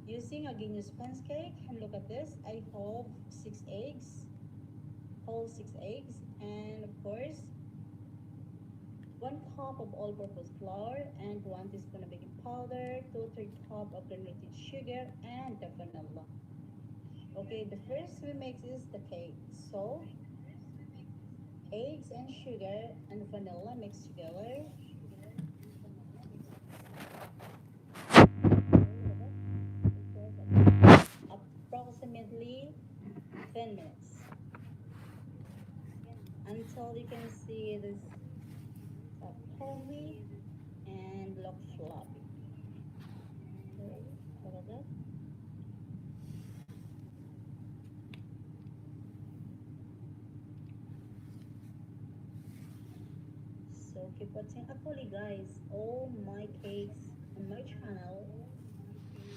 using a Guinness sponge cake. And look at this, I have 6 eggs, whole 6 eggs, and of course 1 cup of all-purpose flour and 1 teaspoon of baking powder, 2/3 cup of granulated sugar, and the vanilla. Okay, the first we mix is the cake. So eggs and sugar and vanilla mixed together. Approximately 10 minutes until you can see this heavy and look floppy. Okay, look at that. So keep watching. Actually, guys, all my cakes on my channel,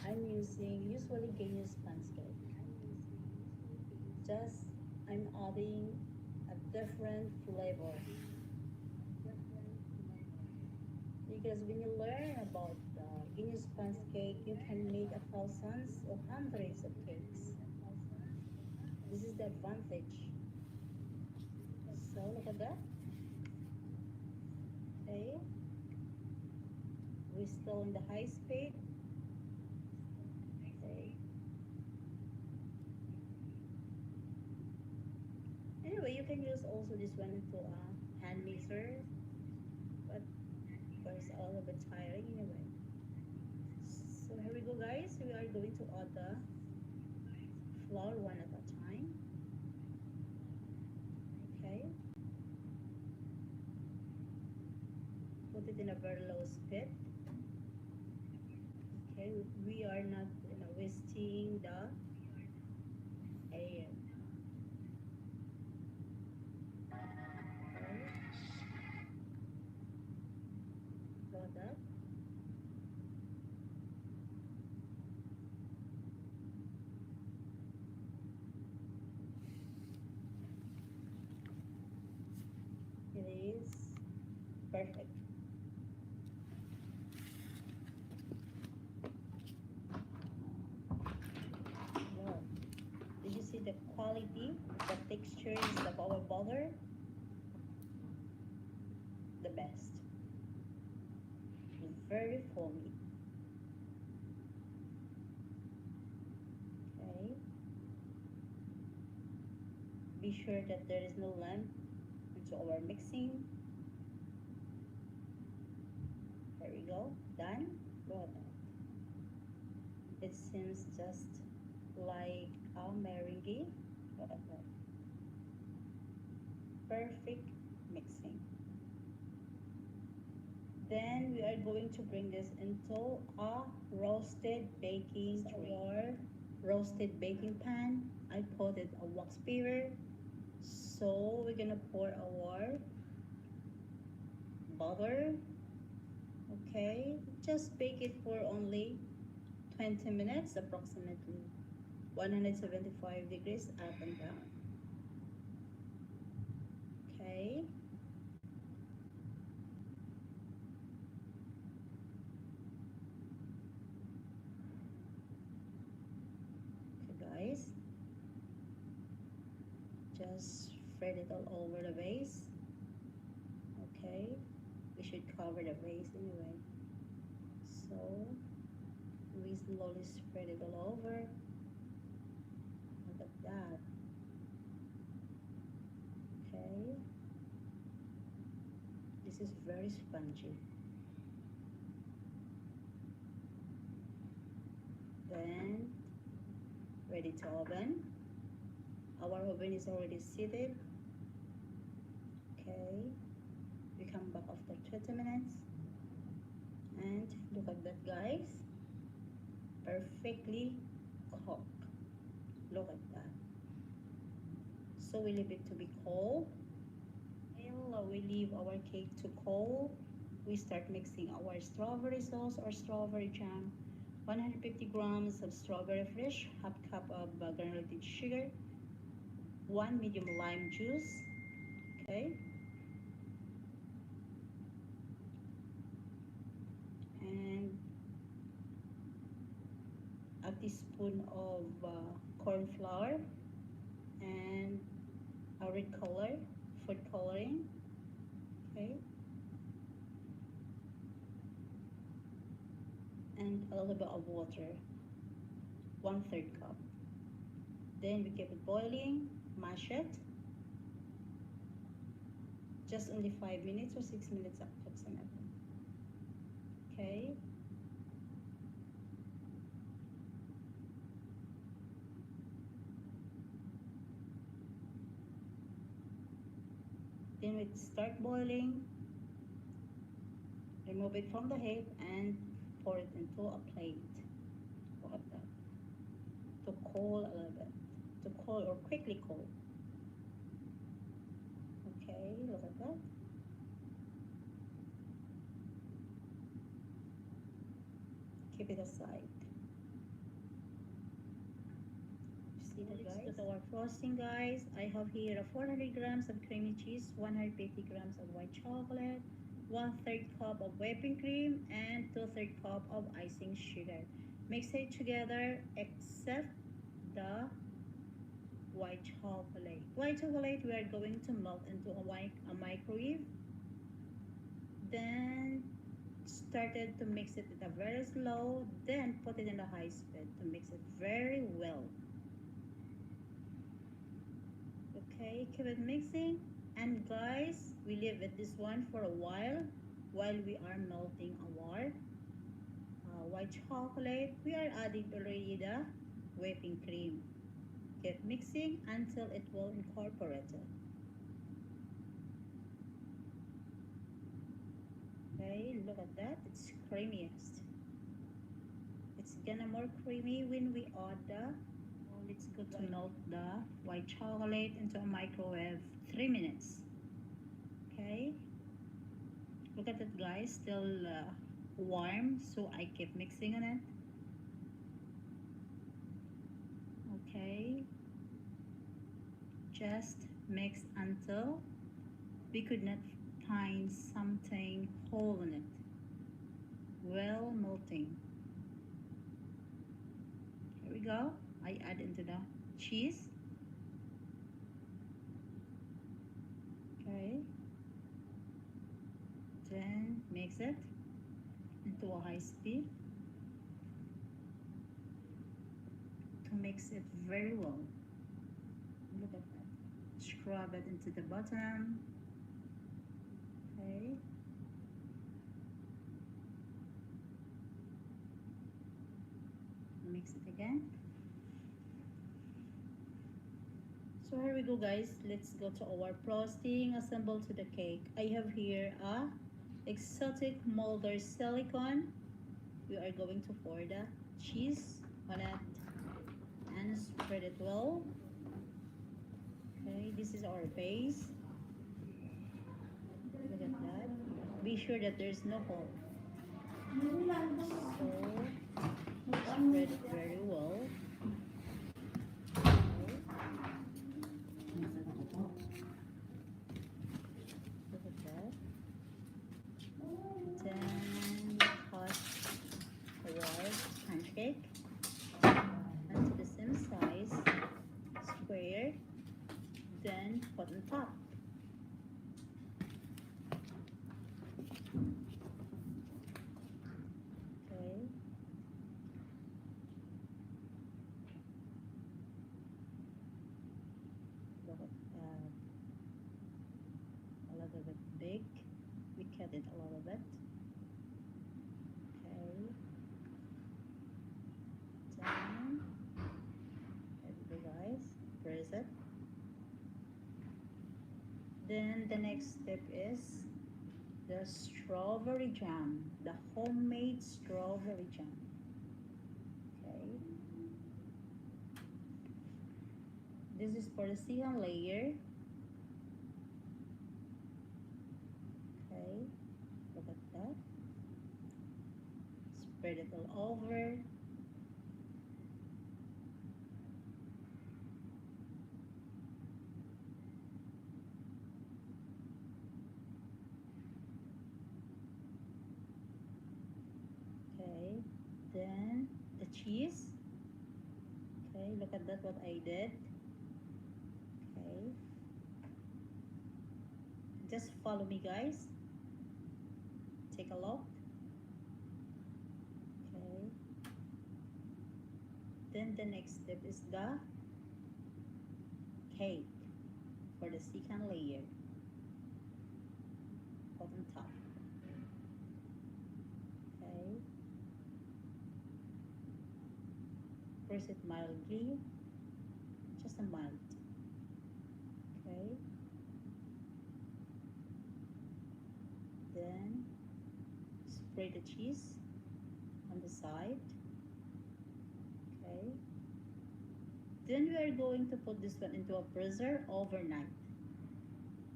I'm using usually Genius sponge cake. Just I'm adding a different flavor because when you learn about Genius sponge cake, you can make a thousands or hundreds of cakes. This is the advantage. So look at that. Okay, we're still in the high speed. Okay. Anyway, you can use also this one into a hand mixer, but of course a little bit tiring anyway. So here we go, guys. We are going to add the flour one at a time. Okay, put it in a very low speed. Okay, we are not wasting the air. Okay, got that. It is perfect. Wow. Did you see the quality, the textures of our butter? The best. Very foamy. Okay. Be sure that there is no lump into our mixing. There we go. Done. Well done. It seems just like a meringue. Well done. Perfect mixing. Then we are going to bring this into a roasted baking tray or roasted baking pan. I put it a wax paper. So we're gonna pour our butter. Okay, just bake it for only 20 minutes approximately, 175 degrees up and down. Okay, okay guys, just spread it all over the base. Okay, we should cover the base anyway. So we slowly spread it all over. Look at that. Okay, this is very spongy. Then ready to oven. Our oven is already seated. Okay, we come back after 30 minutes and look at that, guys, perfectly cooked. Look at that. So we leave it to be cold. While we leave our cake to cold, we start mixing our strawberry sauce or strawberry jam. 150 grams of strawberry fresh, half cup of granulated sugar, 1 medium lime juice. Okay, and a teaspoon of corn flour and a red color, food coloring, okay, and a little bit of water, 1/3 cup. Then we keep it boiling, mash it, just only 5 minutes or 6 minutes approximately, okay. Then we start boiling, remove it from the heat and pour it into a plate. Look at that. To cool a little bit. To cool or quickly cool. Okay, look at that. Keep it aside. See that, guys? Let's go to our frosting, guys. I have here 400 grams of creamy cheese, 150 grams of white chocolate, 1/3 cup of whipping cream, and 2/3 cup of icing sugar. Mix it together except the white chocolate. White chocolate we are going to melt into a microwave. Then started to mix it at a very slow, then put it in a high speed to mix it very well. Okay, keep it mixing. And guys, we leave it this one for a while we are melting our white chocolate. We are adding already the whipping cream. Keep mixing until it will incorporate it. Okay, look at that. It's creamiest. It's gonna more creamy when we add the. Let's go to melt the white chocolate into a microwave 3 minutes. Okay. Look at it, guys. Still warm, so I keep mixing on it. Okay. Just mix until we could not find something hole in it. Well melting. Here we go. I add into the cheese. Okay. Then mix it into a high speed to mix it very well. Look at that. Scrub it into the bottom. Okay. Mix it again. So here we go, guys. Let's go to our frosting. Assemble to the cake. I have here a exotic molder silicone. We are going to pour the cheese on it and spread it well. Okay, this is our base. Look at that. Be sure that there's no hole. So spread it very well. Look at that. Then cut our sponge cake into the same size, square, then put on top. Okay. Look at that. A little bit big. We cut it a little bit. Okay. Then, there we go, guys. Press it. Then the next step is the strawberry jam, the homemade strawberry jam. Okay. This is for the second layer. Okay, look at that. Spread it all over. Okay, then the cheese. Okay, look at that, what I did. Okay, just follow me, guys. Take a look. Okay, then the next step is the cake for the second layer. Put on top. Okay, press it mildly, just a mild. Okay, then spray the cheese on the side. Okay, then we are going to put this one into a freezer overnight.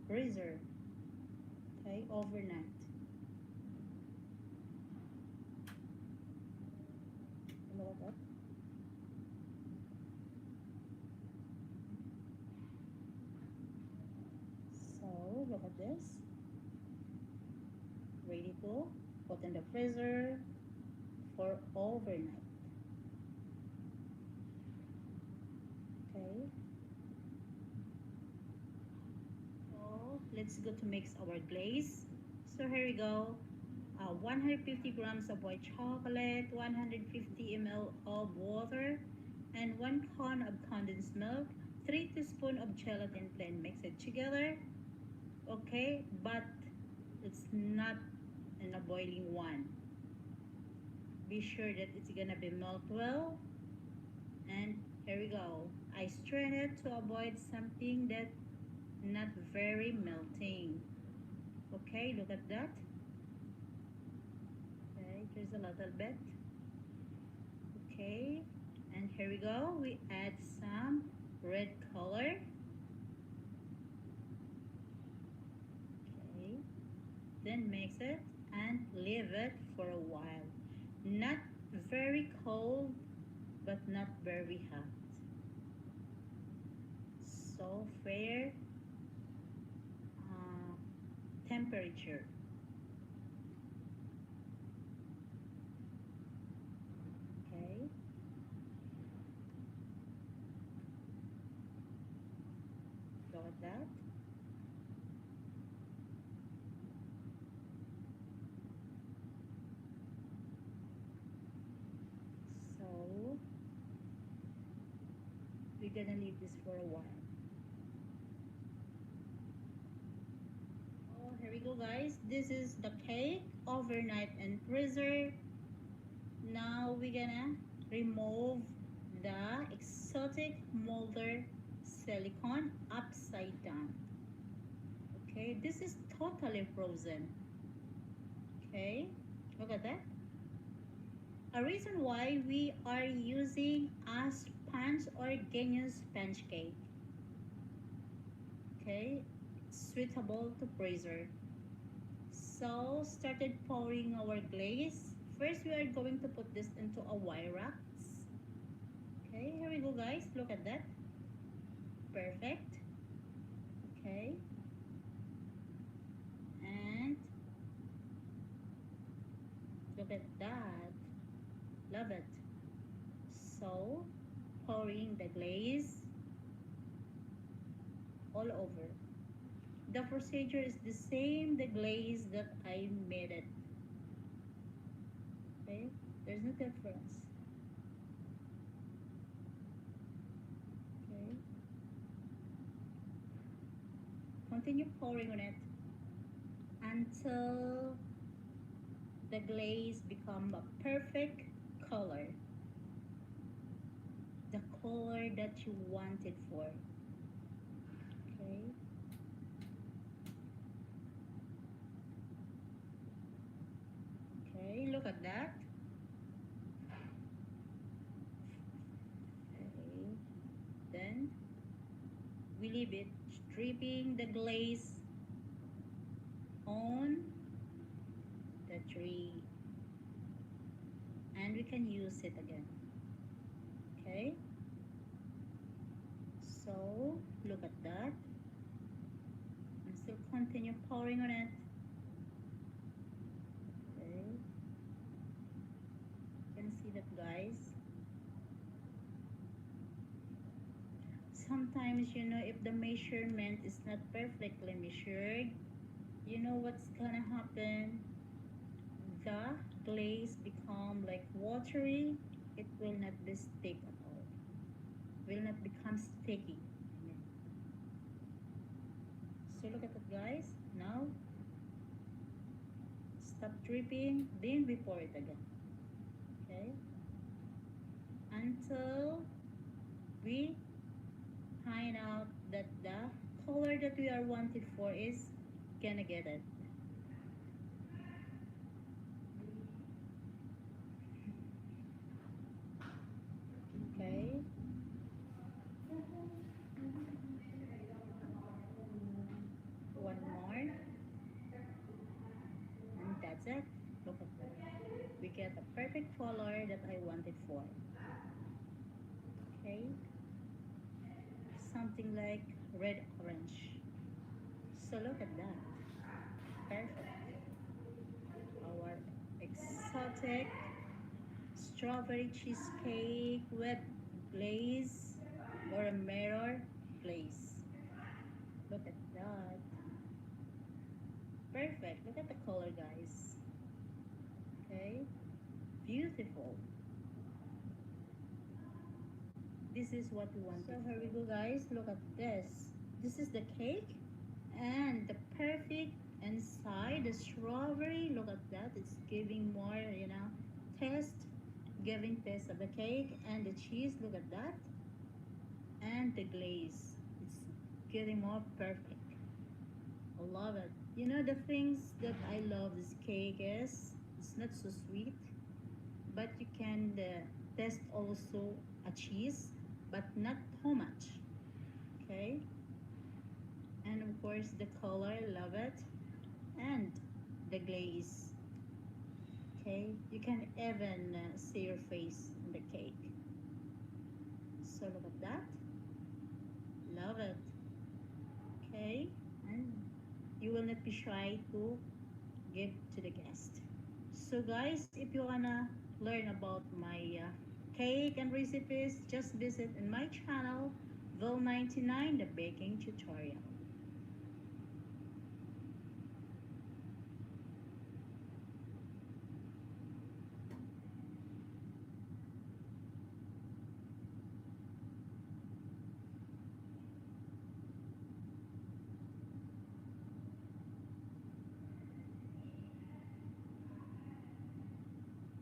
Freezer, okay, overnight. Look at that. So look at this. Ready to put in the freezer for overnight. Okay. So let's go to mix our glaze. So here we go. 150 grams of white chocolate, 150 ml of water, and 1 con of condensed milk, 3 teaspoons of gelatin blend. Mix it together. Okay, but it's not in a boiling one. Be sure that it's gonna be melt well. And here we go. I strain it to avoid something that not very melting. Okay, look at that. Okay, there's a little bit. Okay, and here we go. We add some red color. Okay, then mix it and leave it for a while. Not very cold, but not very hot. So fair uh, temperature. Okay, look at that. So we're gonna leave this for a while. Oh, here we go, guys. This is the cake overnight in freezer. Now we're gonna remove the exotic molder silicone upside down. Okay, this is totally frozen. Okay, look at that. A reason why we are using a sponge or genius sponge cake. Okay, suitable to freezer. So started pouring our glaze. First we are going to put this into a wire racks. Okay, here we go, guys. Look at that. Perfect. Okay, and look at that. Love it. So pouring the glaze all over. The procedure is the same, the glaze that I made it. Okay, there's no difference. Okay, continue pouring on it until the glaze become a perfect color, the color that you want it for. Okay, okay, look at that. Okay, then we leave it dripping the glaze on the tree, and we can use it again. Okay, so look at that. And still continue pouring on it. Okay, you can see that, guys. sometimes, if the measurement is not perfectly measured, you know what's gonna happen? The glaze become like watery. It will not be stick at all. Will not become sticky. So look at it, guys. Now stop dripping, then we pour it again. Okay, until we find out that the color that we are wanted for is gonna get it. Okay, one more, and that's it. Look at that. We get a perfect color that I wanted for. Okay, something like red orange. So look at that. Perfect. Our exotic strawberry cheesecake with glaze or a mirror glaze. Look at that. Perfect. Look at the color, guys. Okay. Beautiful. This is what we want. So here we go, guys. Look at this. This is the cake and the perfect inside the strawberry. Look at that. It's giving more, taste, giving taste of the cake and the cheese. Look at that. And the glaze. It's getting more perfect. I love it. The things that I love this cake is it's not so sweet, but you can test also a cheese, but not too much. Okay, and of course the color, love it, and the glaze. Okay, you can even see your face in the cake. So look at that, love it. Okay, and you will not be shy to give to the guest. So guys, if you wanna learn about my cake and recipes, just visit in my channel, Vil99, the baking tutorial.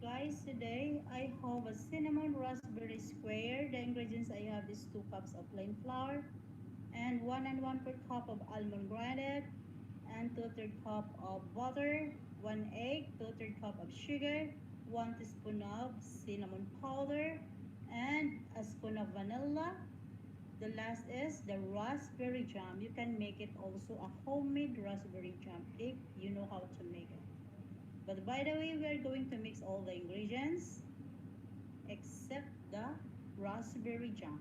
Guys, today I have a cinnamon raspberry square. The ingredients I have is 2 cups of plain flour and 1 cup of almond grinded and 2/3 cup of butter, 1 egg, 2/3 cup of sugar, 1 teaspoon of cinnamon powder, and a spoon of vanilla. The last is the raspberry jam. You can make it also a homemade raspberry jam if you know how to make it. But by the way, we are going to mix all the ingredients except the raspberry jam.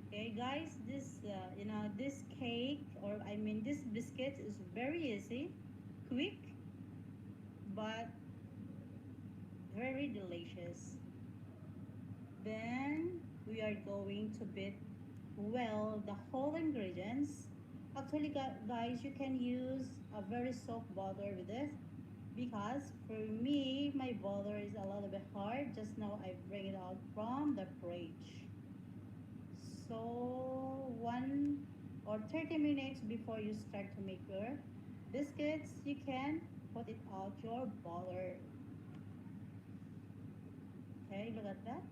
Okay, guys, this cake, or I mean this biscuit is very easy, quick, but very delicious. Then we are going to beat well the whole ingredients. Actually, guys, you can use a very soft butter with this because for me, my butter is a little bit hard. Just now I bring it out from the fridge. So 1 or 30 minutes before you start to make your biscuits, you can put it out your butter. Okay, look at that.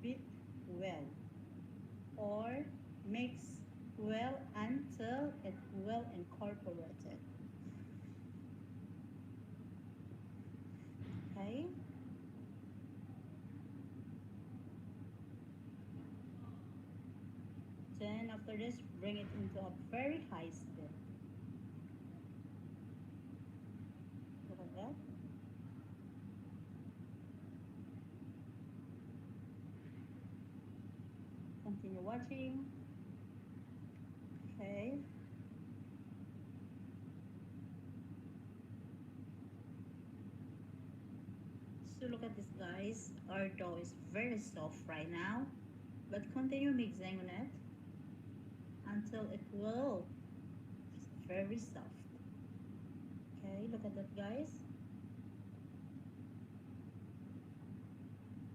Beat well or mix well until it well incorporated. Okay. Then after this, bring it into a very high speed. Look at that. Continue watching. Okay. So look at this, guys. Our dough is very soft right now, but continue mixing on it until it will very soft. Okay, look at that, guys.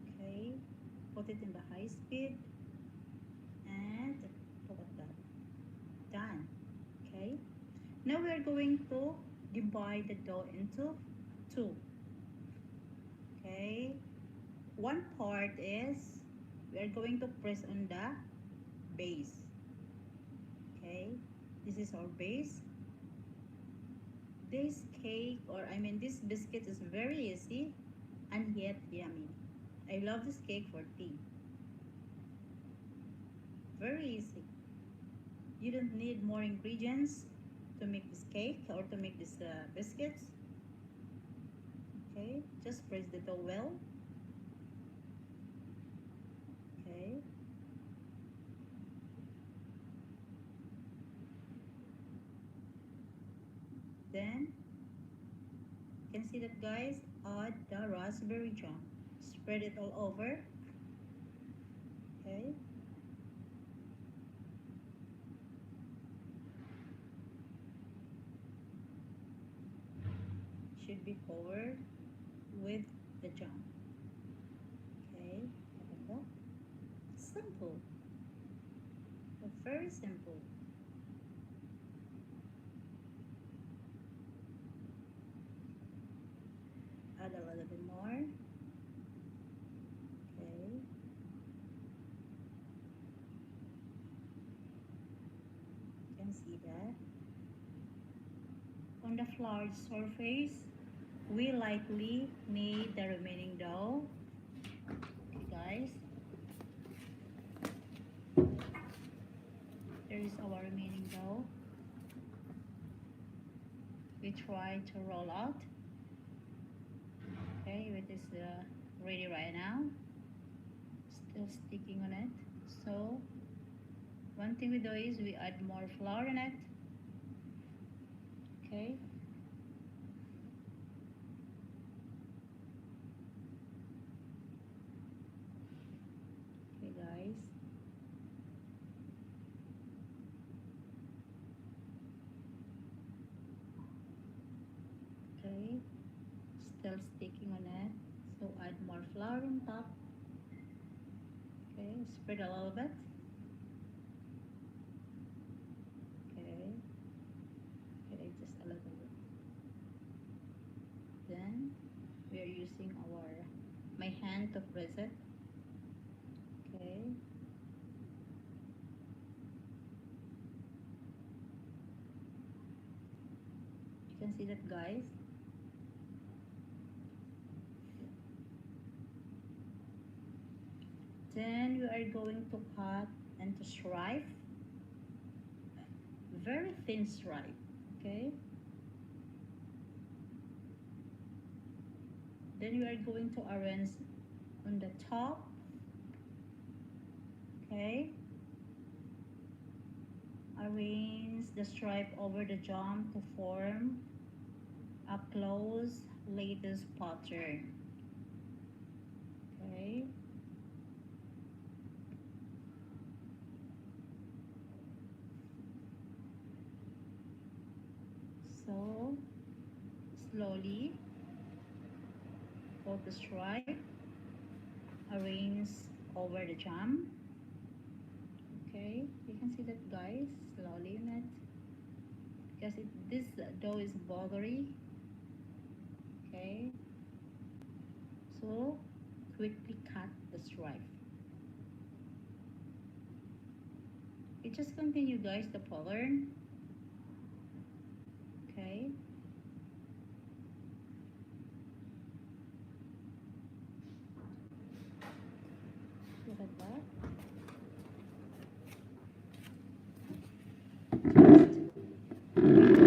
Okay, put it in the high speed and look at that. Done. Okay, now we are going to divide the dough into two. Okay, one part is we are going to press on the base. Okay, this is our base. This cake, or I mean this biscuit, is very easy and yet yummy. I love this cake for tea. Very easy. You don't need more ingredients to make this cake or to make this biscuits. Okay, just press the dough well. Okay. Then you can see that, guys, add the raspberry jam. Spread it all over. Okay. Should be covered with the jam. Okay. Simple. Very simple. Add a little bit more. Okay. You can see that. On the floured surface, we lightly knead the remaining dough. Okay, guys. There is our remaining dough. We try to roll out. Okay, it is ready right now. Still sticking on it. So one thing we do is we add more flour in it. Okay. Okay, guys. Okay. Still sticking on it. So add more flour on top. Okay, spread a little bit. Okay. Okay, just a little bit. Then we are using my hand to press it. Okay. You can see that, guys. Then we are going to cut into stripe. Very thin stripe. Okay. Then we are going to arrange on the top. Okay. Arrange the stripe over the jam to form a close lattice pattern. Okay. So slowly fold the stripe, arrange over the jam. Okay, you can see that, guys, slowly in it, because this dough is buttery. Okay, so quickly cut the stripe. You just continue, guys, the pattern. Okay. Look at that. Just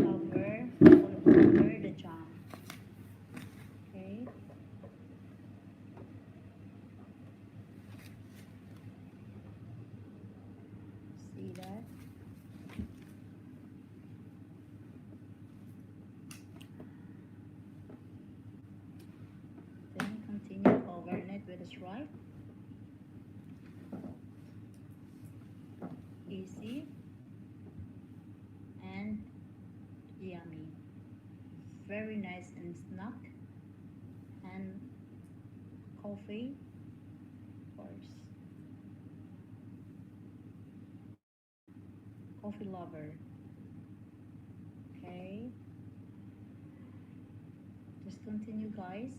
cover the jam. Okay. See that? Then continue easy, right? Easy and yummy. Very nice and snack and coffee, of course. Coffee lover. Okay, just continue, guys.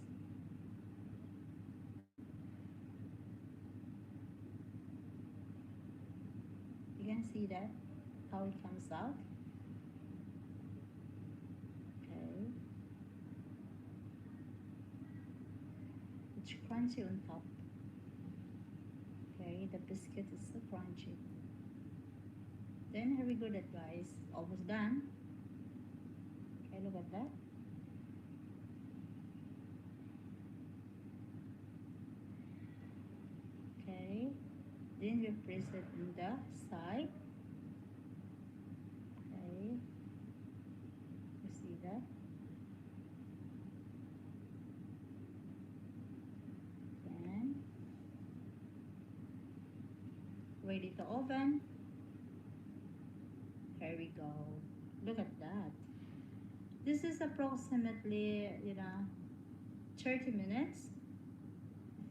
You can see that how it comes out. Okay, it's crunchy on top. Okay, the biscuit is so crunchy. Then here we go, that guys, almost done. Okay, look at that. Okay, then we press it in the side. Okay, you see that. Then ready to oven. Here we go. Look at that. This is approximately 30 minutes.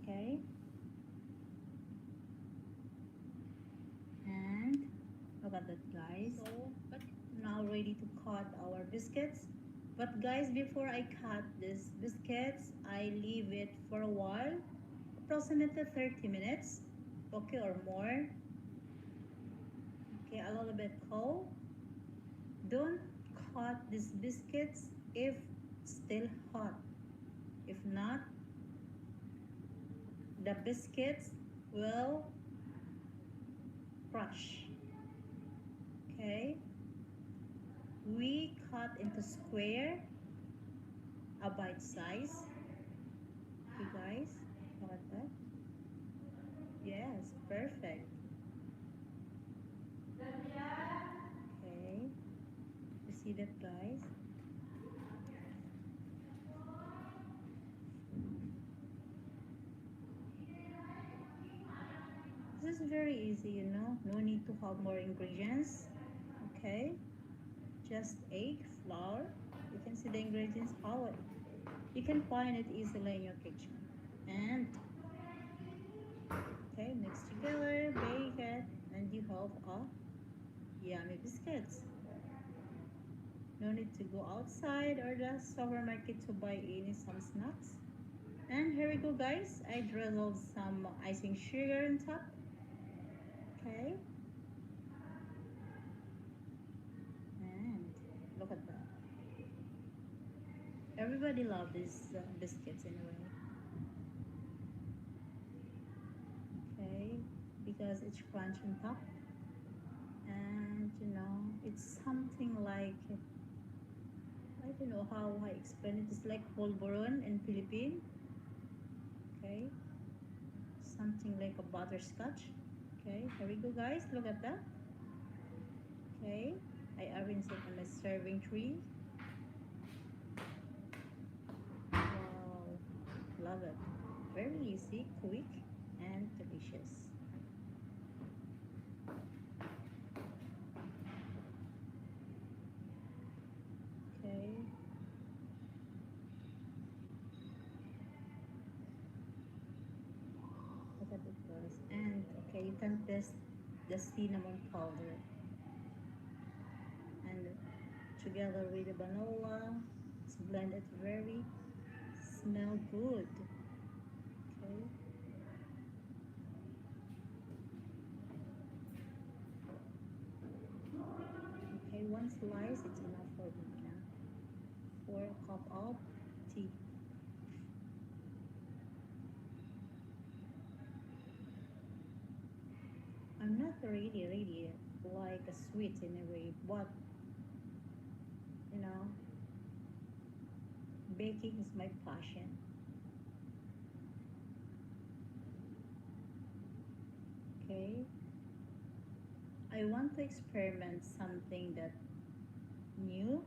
Okay, and look at that, guys. So but now ready to cut our biscuits. But guys, before I cut these biscuits, I leave it for a while, approximately 30 minutes, okay, or more. Okay, a little bit cold. Don't cut these biscuits if still hot. If not, the biscuits will crush. Okay, we cut into square, a bite size. Okay, guys, look at that. Yes, perfect. Okay, you see that, guys? This is very easy. No need to have more ingredients. Okay, just egg, flour. You can see the ingredients, how you can find it easily in your kitchen. And okay, mix together, bake it, and you have a yummy biscuits. No need to go outside or the supermarket to buy any some snacks. And here we go, guys. I drizzled some icing sugar on top. Okay, and look at that. Everybody loves these biscuits anyway. Okay, because it's crunch on top, and it's something like, I don't know how I explain it. It's like polvoron in Philippines. Okay, something like a butterscotch. Okay, here we go, guys. Look at that. Okay, I arranged it on my serving tray. Wow, love it. Very easy, quick, and delicious. Okay, look at it, guys. And okay, you can test the cinnamon powder and together with the vanilla, it's blended very smell good. Okay, okay, one slice it's enough for me. Yeah. 4 cup of tea. I'm not really like a sweet in a way, but you know, baking is my passion. Okay, I want to experiment something that new.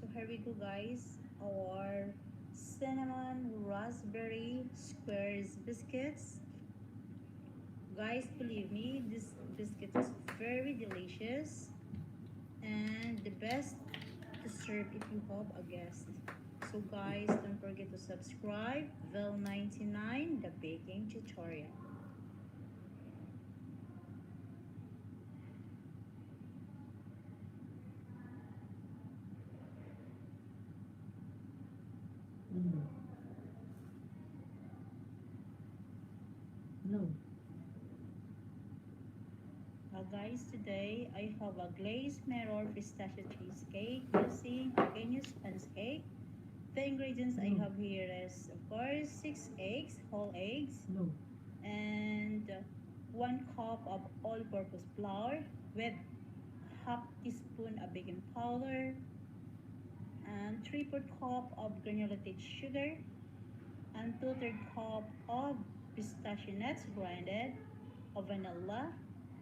So here we go, guys. Our cinnamon raspberry square is biscuits. Guys, believe me, this biscuit is very delicious and the best to serve if you have a guest. So guys, don't forget to subscribe. Vel99, the baking tutorial. Mm. No. Guys, today I have a glazed mirror pistachio cheesecake using organic sponge cake. The ingredients I No. have here is, of course, 6 eggs, whole eggs, No. and 1 cup of all-purpose flour with half teaspoon of baking powder and 3/4 cup of granulated sugar and 2/3 cup of pistachio nuts grinded, of vanilla,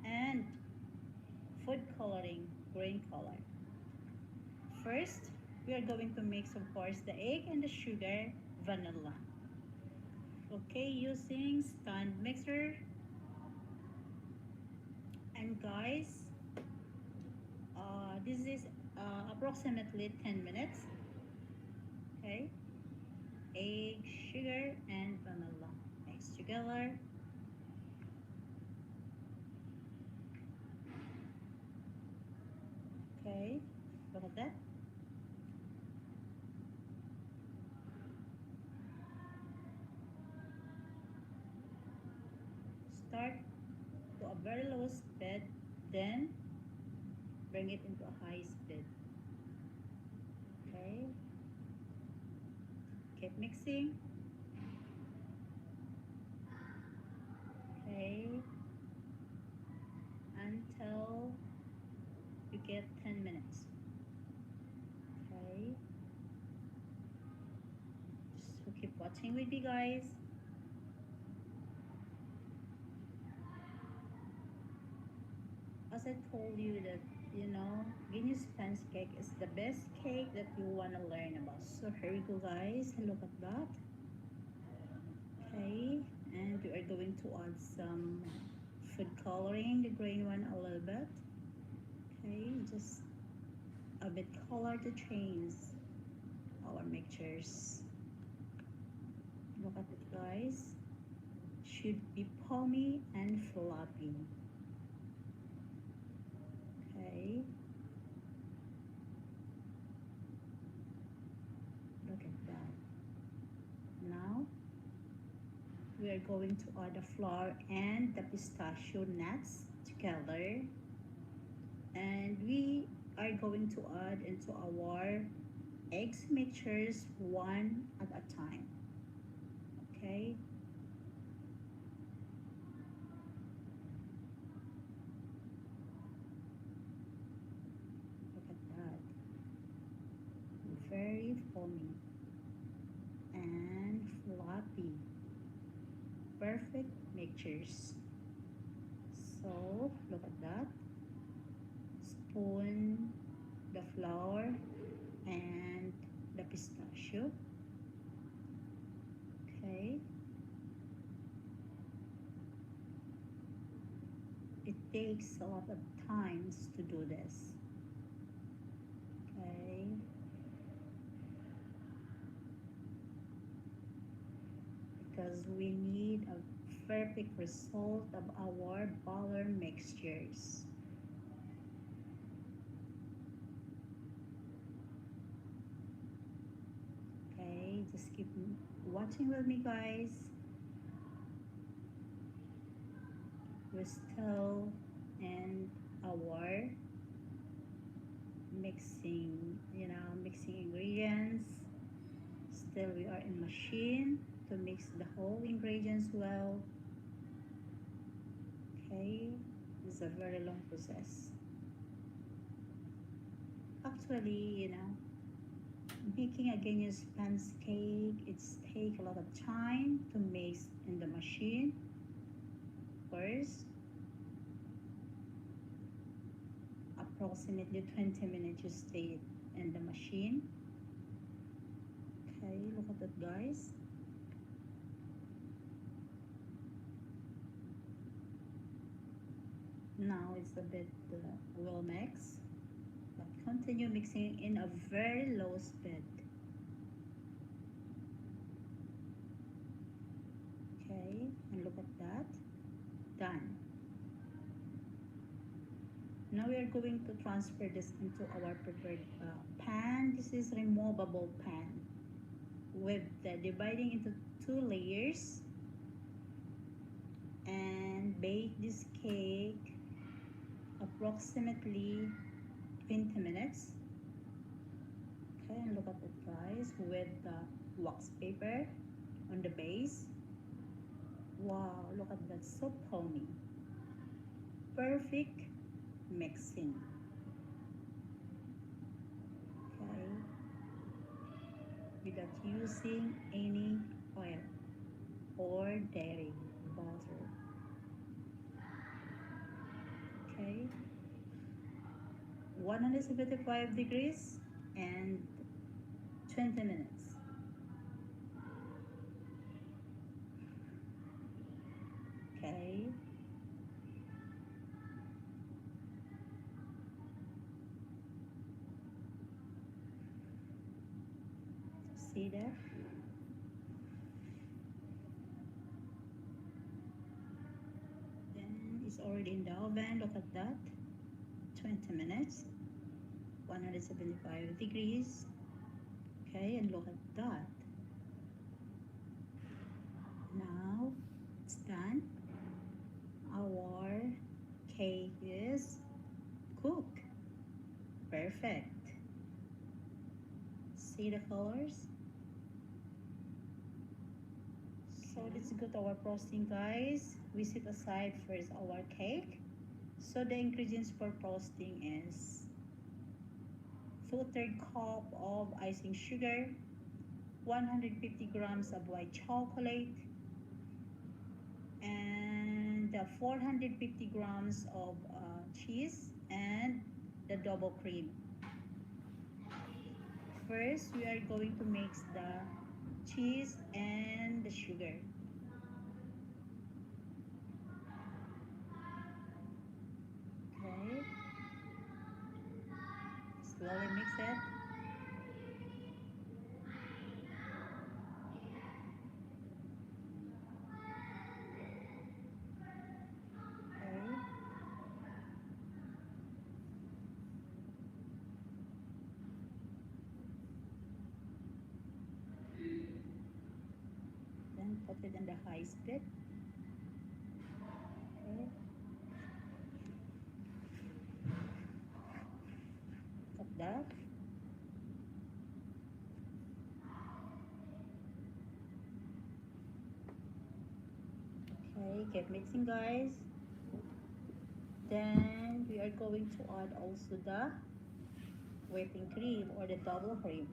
and food coloring, green color. First, we are going to mix, of course, the egg and the sugar, vanilla. Okay, using stand mixer. And guys, this is approximately 10 minutes. Okay, egg, sugar, and vanilla mix together. Okay, look at that. Start to a very low speed, then bring it into a high speed. Okay, keep mixing. Okay, until you get 10 minutes. Okay, so keep watching with me, guys. As I told you that, Guinness sponge cake is the best cake that you want to learn about. So here we go, guys. Look at that. Okay, and we are going to add some food coloring, the green one a little bit. Okay, just a bit color to change our mixtures. Look at it, guys. Should be palmy and floppy. Okay, look at that. Now we are going to add the flour and the pistachio nuts together, and we are going to add into our eggs mixtures one at a time. Okay, look at that. Very foamy and floppy. Perfect mixtures. So look at that. Spoon the flour and the pistachio. Okay, it takes a lot of times to do this. Okay, because we need a perfect result of our batter mixtures. Okay, just keep watching with me, guys. We're still in our mixing ingredients. Still, we are in machine to mix the whole ingredients well. Okay, it's a very long process. Actually, making a Guinness sponge cake, it's take a lot of time to mix in the machine. First, approximately 20 minutes you stay in the machine. Okay, look at that, guys. Now it's a bit well mixed, but continue mixing in a very low speed. Okay, and look at that. Done. Now we are going to transfer this into our prepared pan. This is removable pan with dividing into two layers, and bake this cake approximately 20 minutes. Okay, and look at it guys, with the wax paper on the base. Wow, look at that, so foamy. Perfect mixing. Okay, without using any oil or dairy butter. Okay, 175 degrees and 20 minutes. Okay, see that? Then it's already in the oven. Look at that. 20 minutes, 175 degrees. Okay, and look at that. Now it's done. Our cake is cooked. Perfect. See the colors? So let's go to our frosting guys. We set aside first our cake. So the ingredients for frosting is 2/3 cup of icing sugar, 150 grams of white chocolate, and 450 grams of cheese and the double cream. First, we are going to mix the cheese and the sugar. Okay, slowly mix it. Okay, then put it in the high speed. Okay, cut that. Okay, keep mixing guys. Then we are going to add also the whipping cream or the double cream.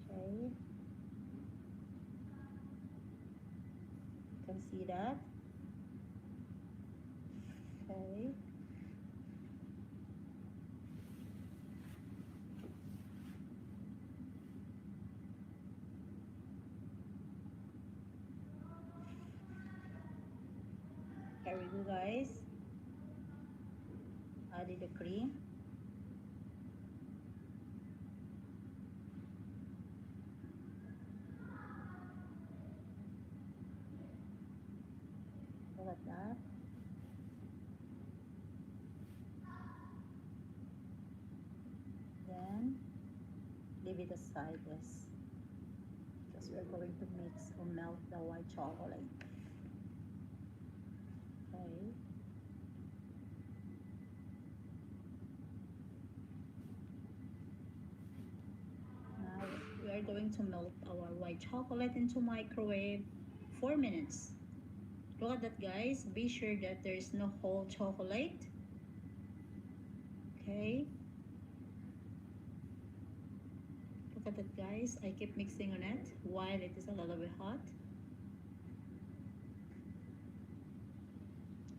Okay, you can see that. Okay, here we go guys. Added the cream. Look at that. Then leave it aside this, because we're going to mix or melt the white chocolate. Okay. Now we are going to melt our white chocolate into microwave 4 minutes. Look at that guys. Be sure that there is no whole chocolate. Okay. Look at that guys. I keep mixing on it while it is a little bit hot.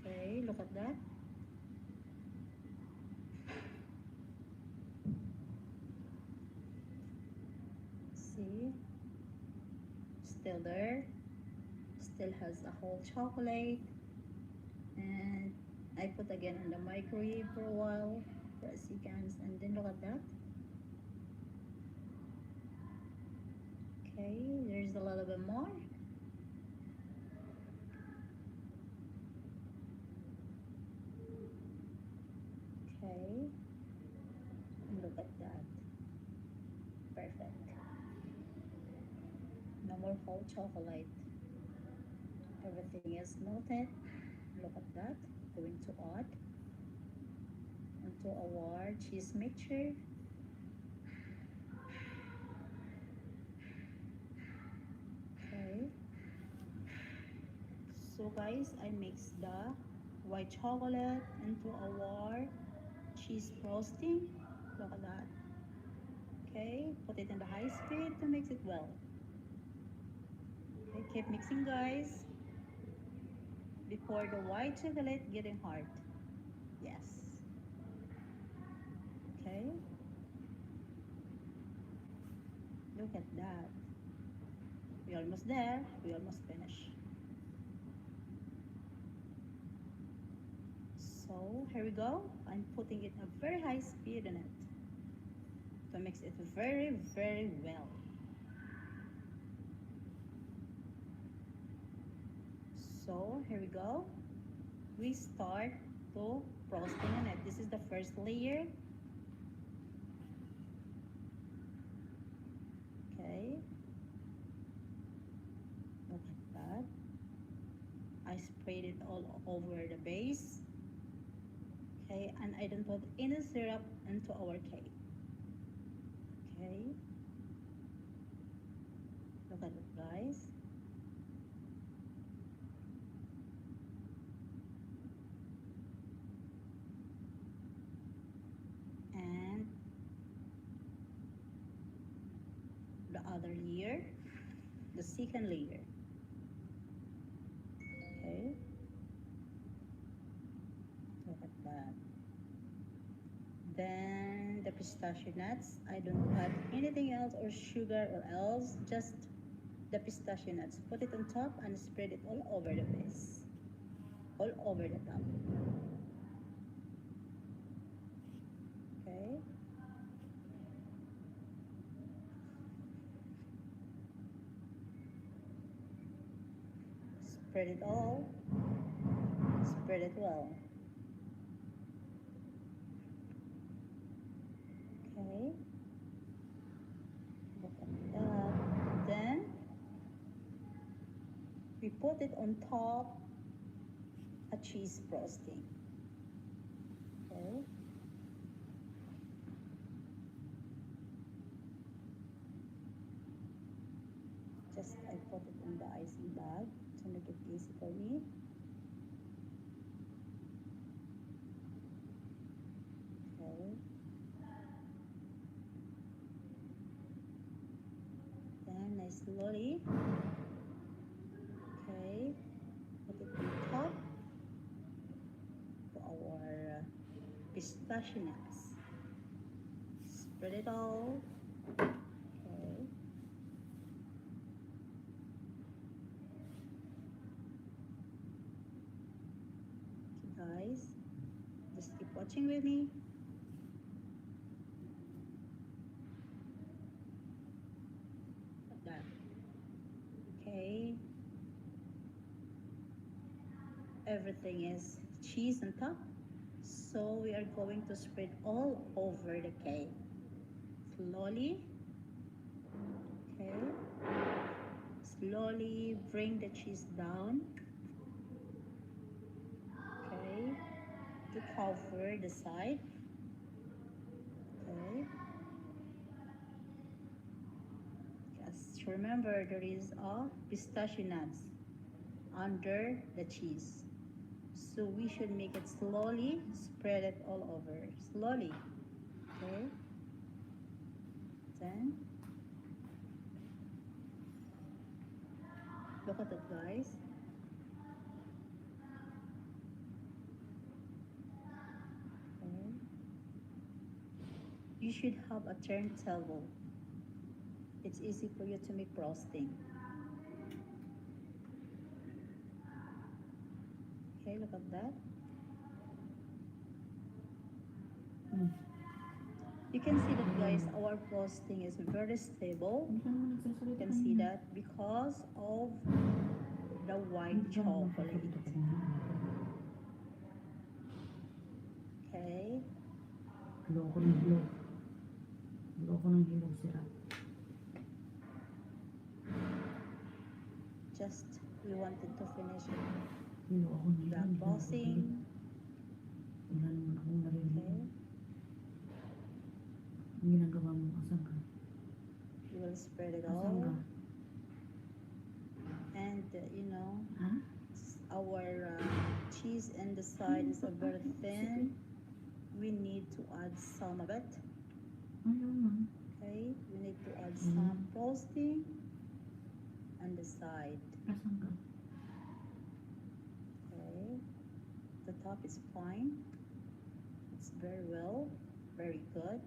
Okay, look at that. See? Still there. Still has a whole chocolate. And I put again in the microwave for a while, for a seconds, and then look at that. Okay, there's a little bit more. Okay, and look at that. Perfect. No more whole chocolate. Everything is melted. Look at that. Going to add into our cheese mixture. Okay. So guys, I mix the white chocolate into our cheese frosting. Look at that. Okay, put it in the high speed to mix it well. Okay, keep mixing guys before the white chocolate getting hard. Yes. Okay, look at that. We almost there. We almost finished. So here we go. I'm putting it a very high speed in it to mix it very well. So here we go. We start to frosting on it. This is the first layer. Okay. Look at that. I sprayed it all over the base. Okay, and I don't put any syrup into our cake. Okay. Look at it guys. And the other layer, the second layer. Okay, look at that. Then the pistachio nuts. I don't add anything else or sugar or else, just the pistachio nuts. Put it on top and spread it all over the base, all over the top. Okay, spread it all, spread it well. Okay, look at that. Then we put it on top a cheese frosting. Okay. Just I put it in the icing bag to make it easy for me. Okay. Then I slowly, okay, put it on top to our pistachio nuts. Spread it all. Okay. Guys, just keep watching with me. Like that. Okay. Everything is cheese on top. So we are going to spread all over the cake. Slowly, okay. Slowly bring the cheese down, okay, to cover the side, okay. Just remember there is a pistachio nuts under the cheese. So we should make it slowly, spread it all over, slowly, okay. Then, look at it guys. Okay. You should have a turntable. It's easy for you to make frosting. Okay, look at that. Mm. You can see that, guys, our frosting is very stable. Hindi ka naman You nagsasalita can see kanina. that because of the white Hindi ka naman chocolate. nagsasalita kanina. Okay, Loko ng hilog. Loko ng hilog sila. just we wanted to finish it. Loko ng The hilog. frosting. Wala naman akong naririnig. Okay, Ang ginagawa mo, asan ka? you will spread it Asan all, ka? and Ha? our cheese in the side is a very thin. We need to add some of it. Ayaw man. Okay, we need to add some frosting on the side. Asan ka? Okay, the top is fine. It's very well, very good.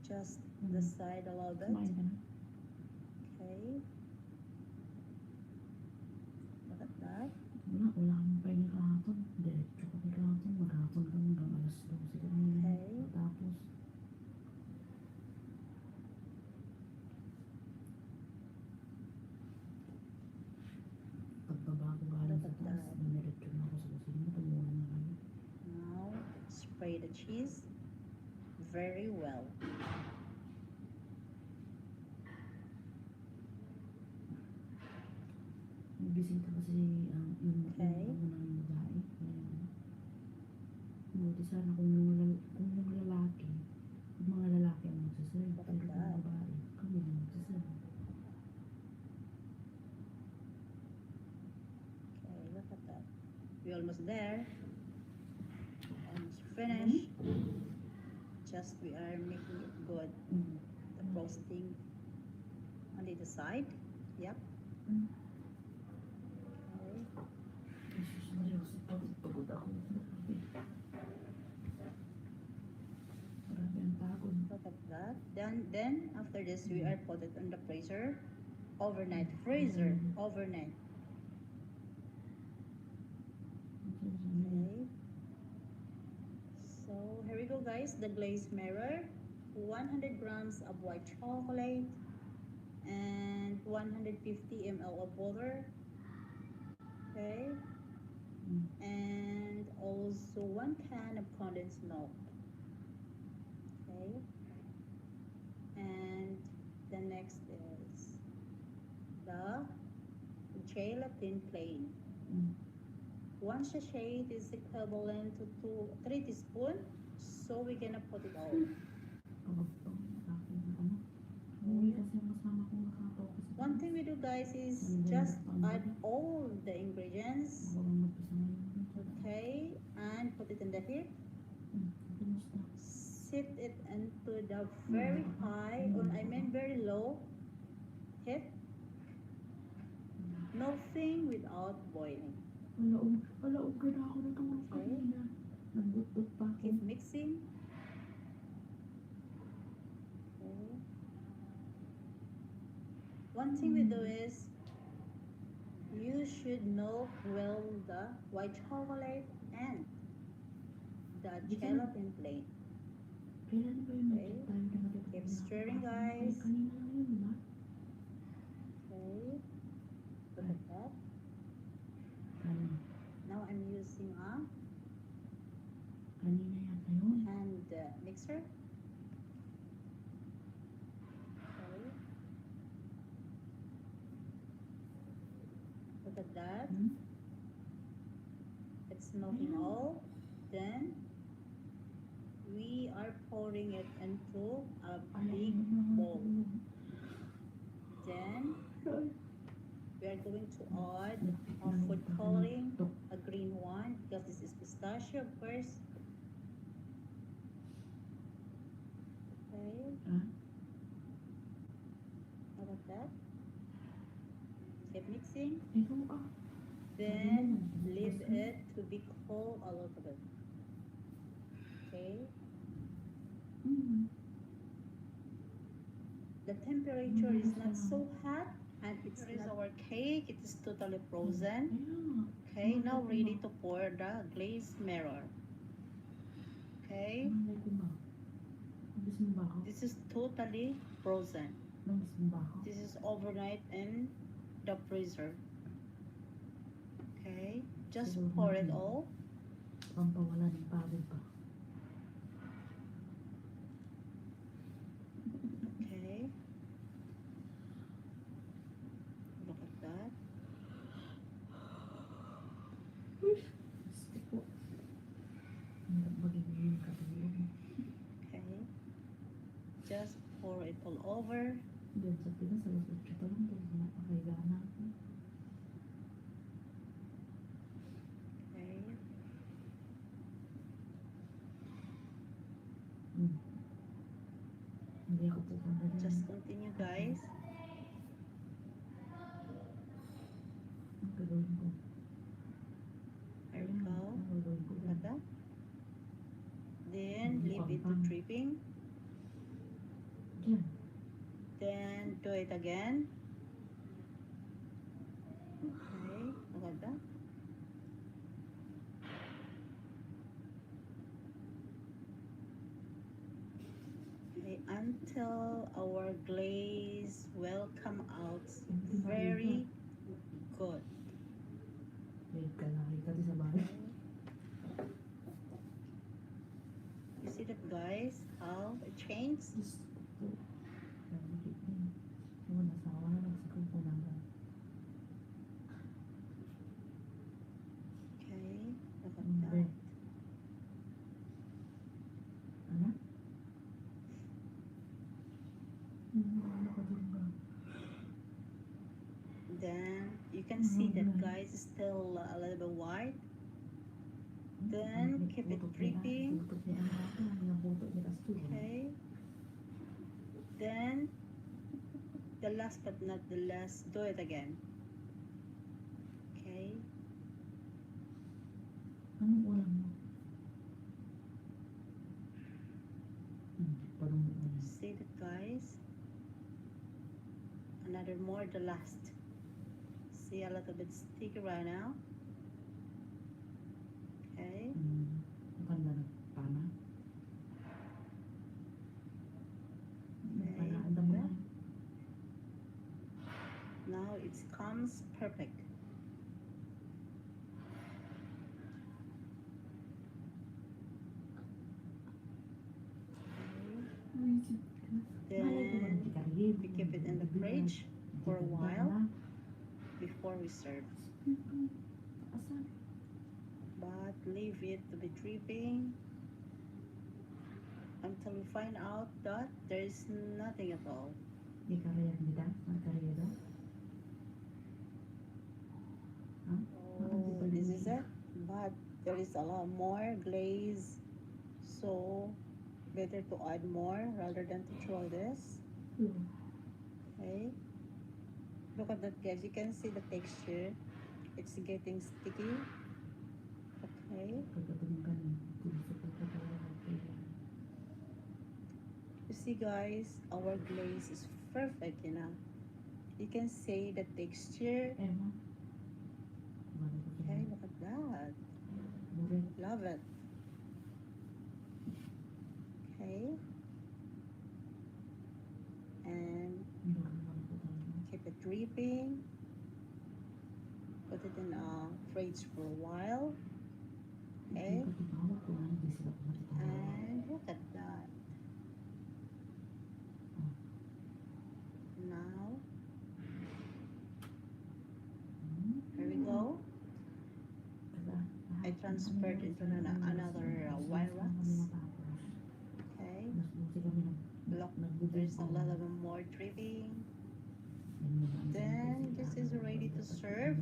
Just the side a little bit. Kumain ka na? Okay, look at that. Wala kang pahinga kahapon. Diretso kami kahapon. Maghapon kami hanggang alas 12 kami. Okay. Tapos, pagbaba ko galing sa taas, dumiretso na ako sa kusina. Tumunan na kami. Now spray the cheese very well. May bisita kasi yung Okay. yung ng babae. Kaya, buti sana kung yung lalaki, yung mga lalaki ang magsaserve. Pero kung babae, kami na magsaserve. Okay, look at that. We're almost there. Almost finished. Just we are making it good. The frosting on the side. Yep. Okay. Jesus Maria, pagod ako. Marami ang pagod. Look at that. Then after this, we are put it in the freezer overnight. Freezer overnight. Okay. So here we go, guys. The glazed mirror, 100 grams of white chocolate, and 150 ml of butter. Okay. And also 1 can of condensed milk. Okay. And the next is the gelatin plain. 1 sachet is equivalent to 3 teaspoons. So we're gonna put it all. One thing we do, guys, is just add all the ingredients. Okay, and put it in the heat. Set it into the very high, very low heat. Nothing without boiling. Alaog ka na ako natulog kanina. Nagbutbut pa ako. Keep mixing. Okay. One thing we do is you should know well the white chocolate and the gelatin plain. Kailan ba yung Okay. tayo nakatipid? Keep stirring, guys. Kanina lang yun, diba? Okay. Look at that. Kanina. Now I'm using a Kanina yata yun. hand mixer. Okay. Look at that. It's melting all. Then we are pouring it into a big bowl. Then we are going to add a food coloring, a green one, because this is pistachio, of course. Okay. Look at that. Keep mixing. Ito ka. Then leave it to be cold a little bit. Okay. The temperature is not so hot, and it's not our cake. cake, it is totally frozen. Ayun. Okay, now ready to pour the glazed mirror. Okay, Malay ko ba? Nabis mo ba ako? this is totally frozen. Nabis mo ba ako? This is overnight in the freezer. Okay, just pour it all. Pampawala ng pagod pa. Okay, look at that. Gusto ko. Hirap magiging katulog. Okay, just pour it all over. Diyan sa Pinas, alas 8 pa lang. Tapos nakakahiga na ako. Okay, Hindi ako pupunta din. just continue, guys. Ang gagawin ko. There we go. Ang gagawin ko. Look at that. Then leave it to dripping. Diyan. Then do it again. Okay, look at that. Okay, until our glaze will come out very good. May kalaki ka din sa bahay. You see that, guys? How it changed? Gusto ko. Nabigit din. Yung nasawa na nagsikong ko naman. Okay, look at Ang that. bread. Ano? Ano ka din ba? Then you can see that, guys, is still a little bit white. Then keep it dripping. Butot niya ang natin. Ang butot niya tas tuwa. Okay. Then the last but not the least, do it again. Okay. Anong ulam mo? Parang ulam. See that, guys? Another more, the last. See, a little bit sticky right now. Okay. Maganda na pana. Okay. Panaan mo na. Now it comes perfect. Then we keep it in the fridge for a while before we serve. But leave it to be dripping until we find out that there is nothing at all. Di karayag nila? Magkaraya daw? Oh, this is it. But there is a lot more glaze, so better to add more rather than to throw this. Okay. Look at that, guys. You can see the texture. It's getting sticky. Okay. You see, guys, our glaze is perfect, you know. You can see the texture. Okay, look at that. Love it. Okay. And keep it dripping. Put it in a fridge for a while. Okay. And look at that. Now, here we go. I transferred into another wire wax. Okay. Look, there's a lot of more dripping. Then this is ready to serve.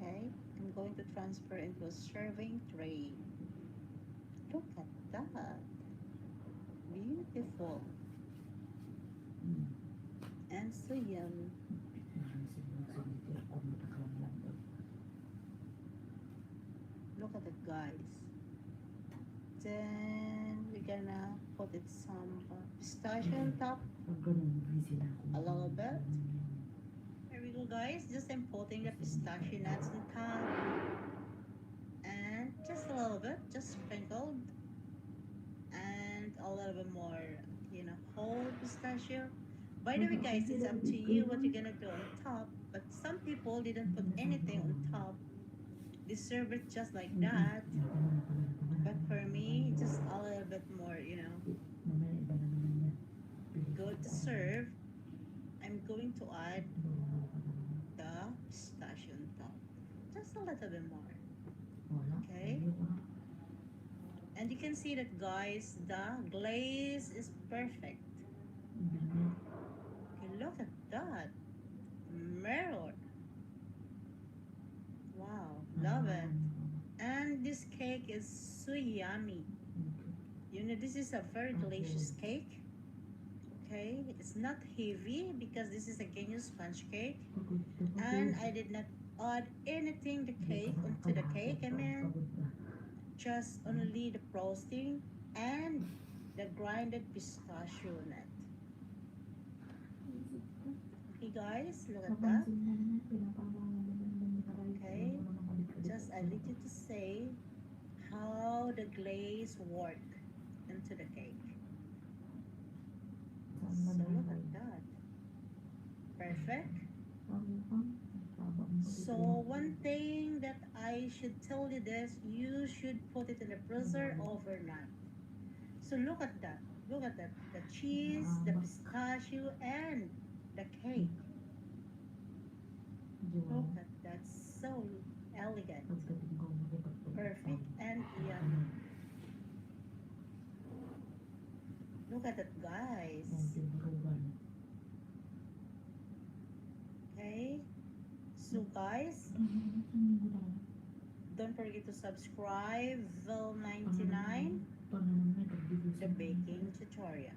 Okay. I'm going to transfer into a serving tray. Look at that. Beautiful. And so yummy. Look at it, guys. Then we're gonna put it some pistachio on top. A little bit. There we go, guys, just I'm putting the pistachio nuts on top and just a little bit, just sprinkled, and a little bit more, whole pistachio. By the way, guys, it's up to you what you're gonna do on top. But some people didn't put anything on top. They serve it just like that. But for me, just a little bit more, good to serve. I'm going to add the pistachio on top. Just a little bit more. Okay? And you can see that, guys, the glaze is perfect. Okay, look at that. Mirror. Wow, love it. And this cake is so yummy. This is a very delicious cake. Okay, it's not heavy because this is a genius sponge cake. And I did not add anything the cake onto the cake. I mean, just only the frosting and the grinded pistachio nut. Okay, guys, look at that. Okay, just I need you to say how the glaze work into the cake. So look at that. Perfect. So one thing that I should tell you this, you should put it in the freezer overnight. So look at that. Look at that. The cheese, the pistachio, and the cake. Look at that. So elegant. Perfect and yummy. Look at that, guys. Okay. So guys, don't forget to subscribe Vil99, the baking tutorial.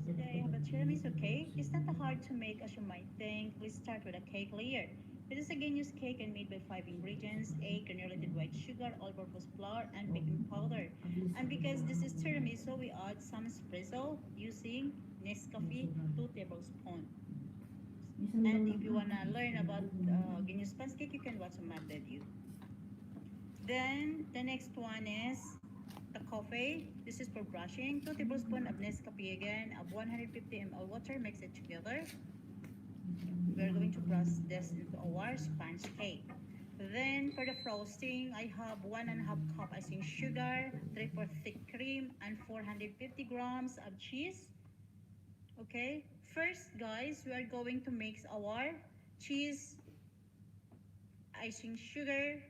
Today I have a tiramisu cake. It's not hard to make as you might think. Let's start with a cake layer. It is again used cake and made by 5 ingredients: egg, granulated white sugar, all-purpose flour, and baking powder. And because this is tiramisu, we add some espresso using Nescafe 2 tablespoons. And if you wanna learn about genius sponge cake, you can watch a method you. Then the next one is the coffee. This is for brushing. 2 tablespoons of Nescafe again, of 150 ml water, mix it together. We're going to brush this into our sponge cake. Then for the frosting, I have 1.5 cup icing sugar, 3/4 thick cream, and 450 grams of cheese. Okay, first guys, we are going to mix our cheese, icing sugar,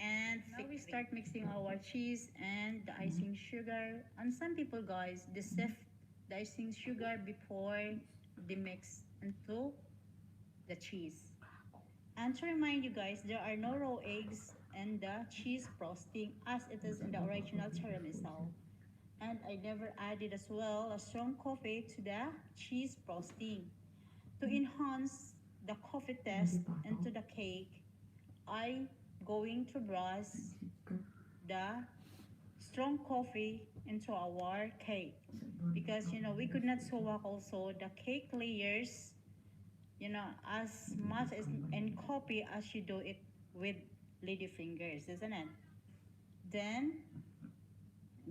and now we start mixing our cheese and the icing sugar. And some people, guys, they sift the icing sugar before they mix into the cheese. And to remind you guys, there are no raw eggs in the cheese frosting as it is in the original tiramisu. And I never added as well a strong coffee to the cheese frosting. To enhance the coffee taste into the cake, I going to brush the strong coffee into our cake because we could not sew up also the cake layers as much as in coffee as you do it with lady fingers, isn't it? Then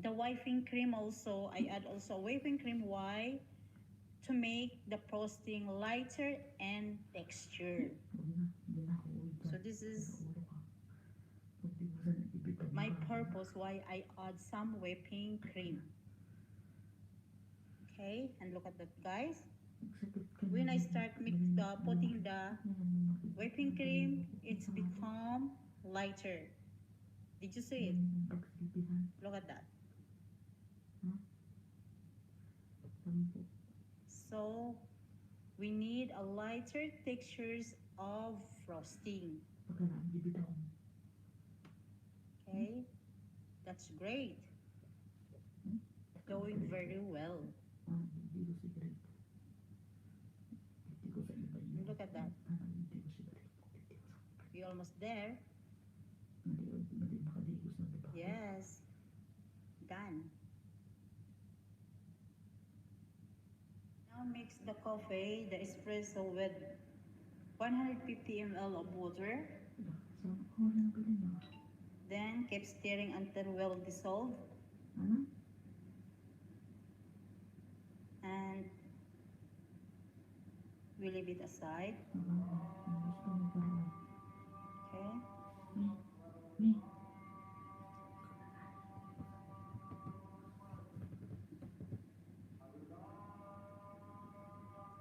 the whipping cream also, I add also whipping cream. Why? To make the frosting lighter and texture. So this is my purpose why I add some whipping cream. Okay, and look at that, guys. When I start putting the whipping cream, it's become lighter. Did you see it? Look at that. So we need a lighter textures of frosting. Okay, that's great. Doing very well. Hindi ko secret. Hindi ko sa iba yun. Look at that. Hindi ko secret. You're almost there. Hindi makaligos na diba? Yes. Done. Now mix the coffee, the espresso with 150 ml of water. So, huli na pwede na. Then keep stirring until well dissolved. Ano? And we leave it aside. Gusto mo parang. Okay. Me.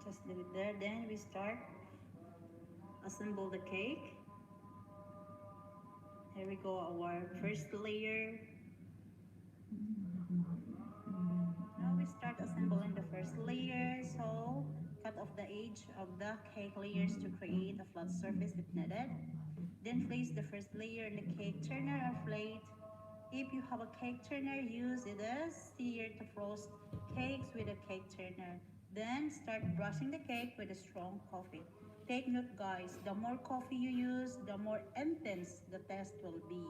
Just leave it there. Then we start assemble the cake. Here we go, our first layer. Now we start assembling the first layer. So cut off the edge of the cake layers to create a flat surface if needed. Then place the first layer in the cake turner or plate. If you have a cake turner, use it as easier to frost cakes with a cake turner. Then start brushing the cake with a strong coffee. Take note guys, the more coffee you use, the more intense the test will be.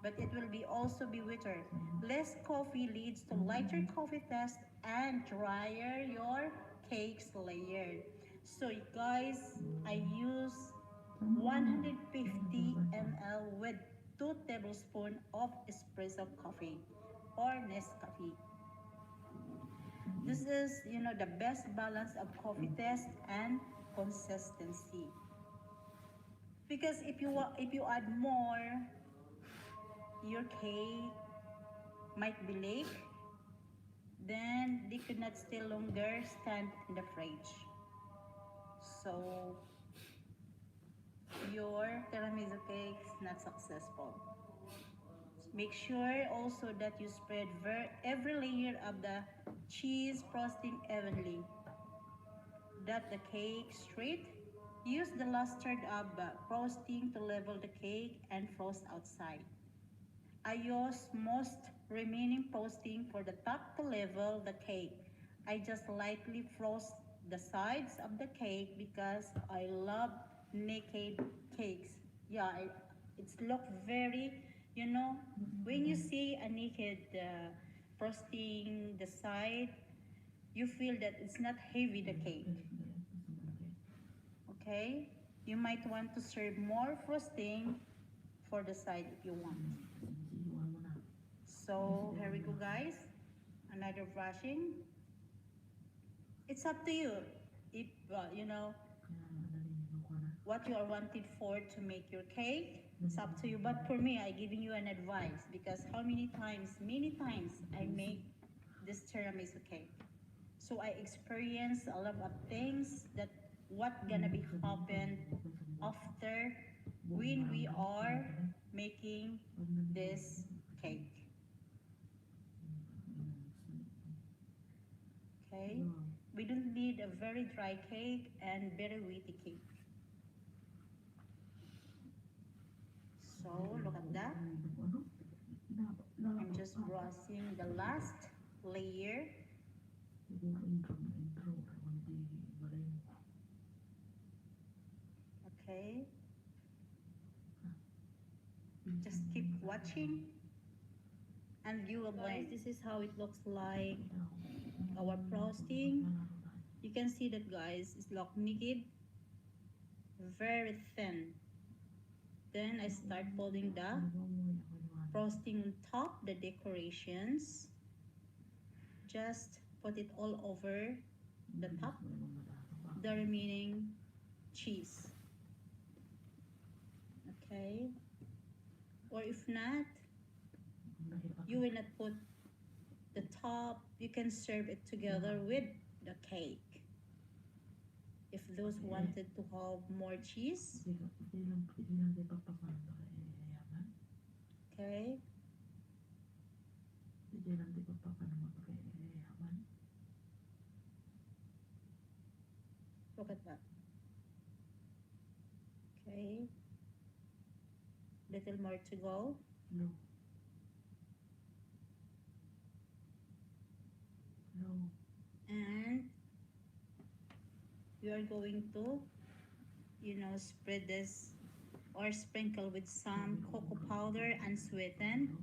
But it will be also be wetter. Less coffee leads to lighter coffee test and drier your cakes layer. So guys, I use 150 ml with 2 tablespoons of espresso coffee or Nescafe. This is, the best balance of coffee taste and consistency. Because if you add more, your cake might be late. Then they could not stay longer stand in the fridge. So your tiramisu cake is not successful. Make sure also that you spread every layer of the cheese frosting evenly. Dot the cake straight. Use the last third of frosting to level the cake and frost outside. I use most remaining frosting for the top to level the cake. I just lightly frost the sides of the cake because I love naked cakes. Yeah, it's look very, when you see a naked frosting the side, you feel that it's not heavy the cake. Okay, you might want to serve more frosting for the side if you want. So here we go guys, another brushing. It's up to you if what you are wanted for to make your cake. It's up to you, but for me I giving you an advice because many times I make this tiramisu cake. So I experience a lot of things that what gonna be happen after when we are making this cake. Okay, we don't need a very dry cake and very wetty cake. So look at that. I'm just brushing the last layer. Okay, just keep watching and you will learn. This is how it looks like, our frosting. You can see that guys, it's look naked, very thin. Then I start putting the frosting on top, the decorations. Just put it all over the top, the remaining cheese. Okay, or if not, you will not put the top, you can serve it together with the cake. If those wanted to have more cheese. Okay. Look at that. Okay. Little more to go. No. No. And we are going to, spread this or sprinkle with some cocoa powder unsweetened.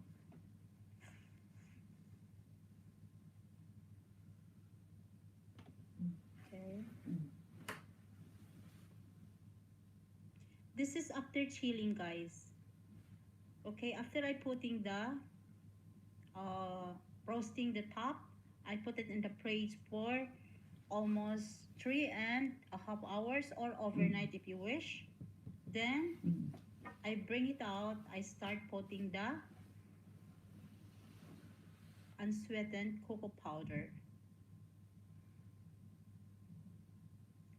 Okay. This is after chilling, guys. Okay, after I putting the uh, roasting the top, I put it in the fridge for almost 3.5 hours or overnight if you wish. Then I bring it out. I start putting the unsweetened cocoa powder.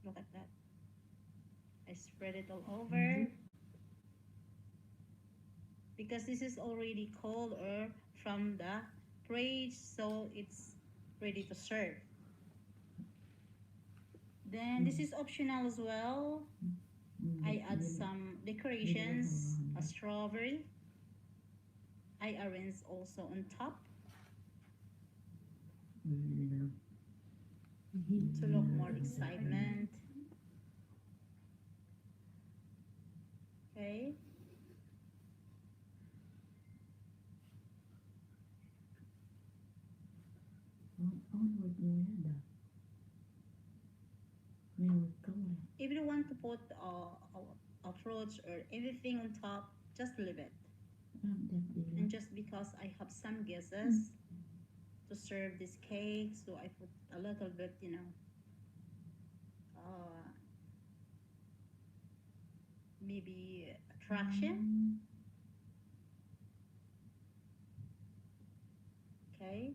Look at that. I spread it all over because this is already cold or from the fridge, so it's ready to serve. Then this is optional as well. I add some decorations, a strawberry. I arrange also on top to look more excitement. Okay. If you want to put fruits or anything on top, just leave it. And just because I have some guesses to serve this cake, so I put a little bit, maybe attraction. Okay.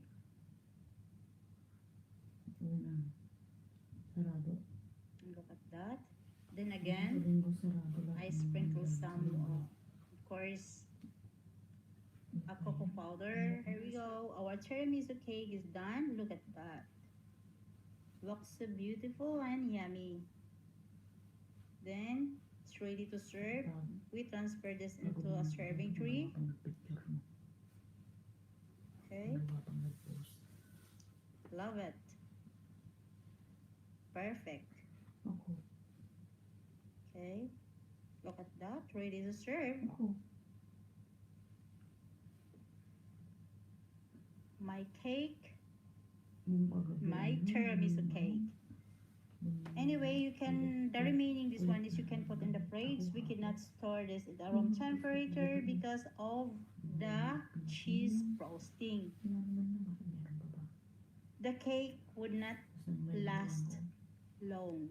Look at that. Then again, I sprinkle some, of course, a cocoa powder. Here we go. Our tiramisu cake is done. Look at that. Looks so beautiful and yummy. Then it's ready to serve. We transfer this into a serving tray. Okay. Love it. Perfect. Okay. Look at that. Ready to serve. My cake. My tiramisu cake. Anyway, the remaining this one is you can put in the fridge. We cannot store this at room temperature because of the cheese frosting. The cake would not last long.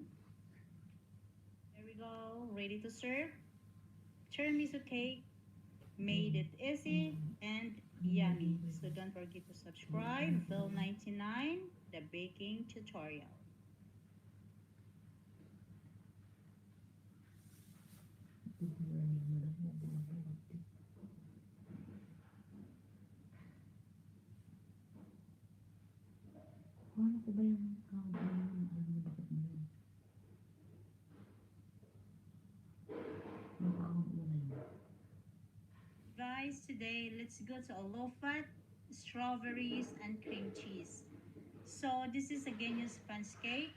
There we go, ready to serve. Tiramisu cake made it easy and yummy. So don't forget to subscribe. Bill 99, the baking tutorial. Paano ko ba yung countdown? Alam mo bakit mo yun? Yung account mo na yun. Guys, today let's go to a low-fat, strawberries, and cream cheese. So this is a genius sponge cake.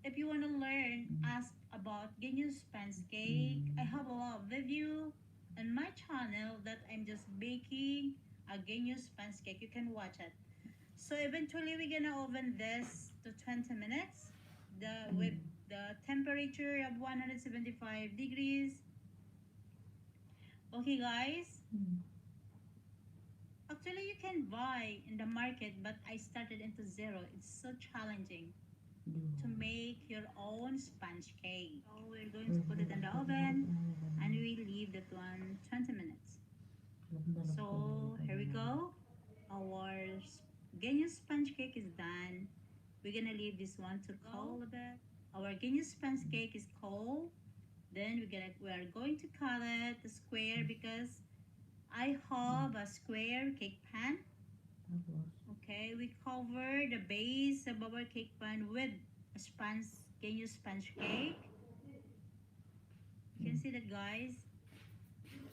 If you want to learn, ask about genius sponge cake. I have a lot of video on my channel that I'm just baking a genius sponge cake. You can watch it. So eventually we're gonna oven this to 20 minutes with the temperature of 175 degrees. Okay guys, actually you can buy in the market, but I started into zero. It's so challenging to make your own sponge cake. So we're going to put it in the oven and we leave that one 20 minutes. So here we go. Our genius sponge cake is done. We're gonna leave this one to cool a bit. Our genius sponge cake is cold. Then we are going to cut it square because I have a square cake pan. Okay, we cover the base of our cake pan with a genius sponge cake. You can see that, guys.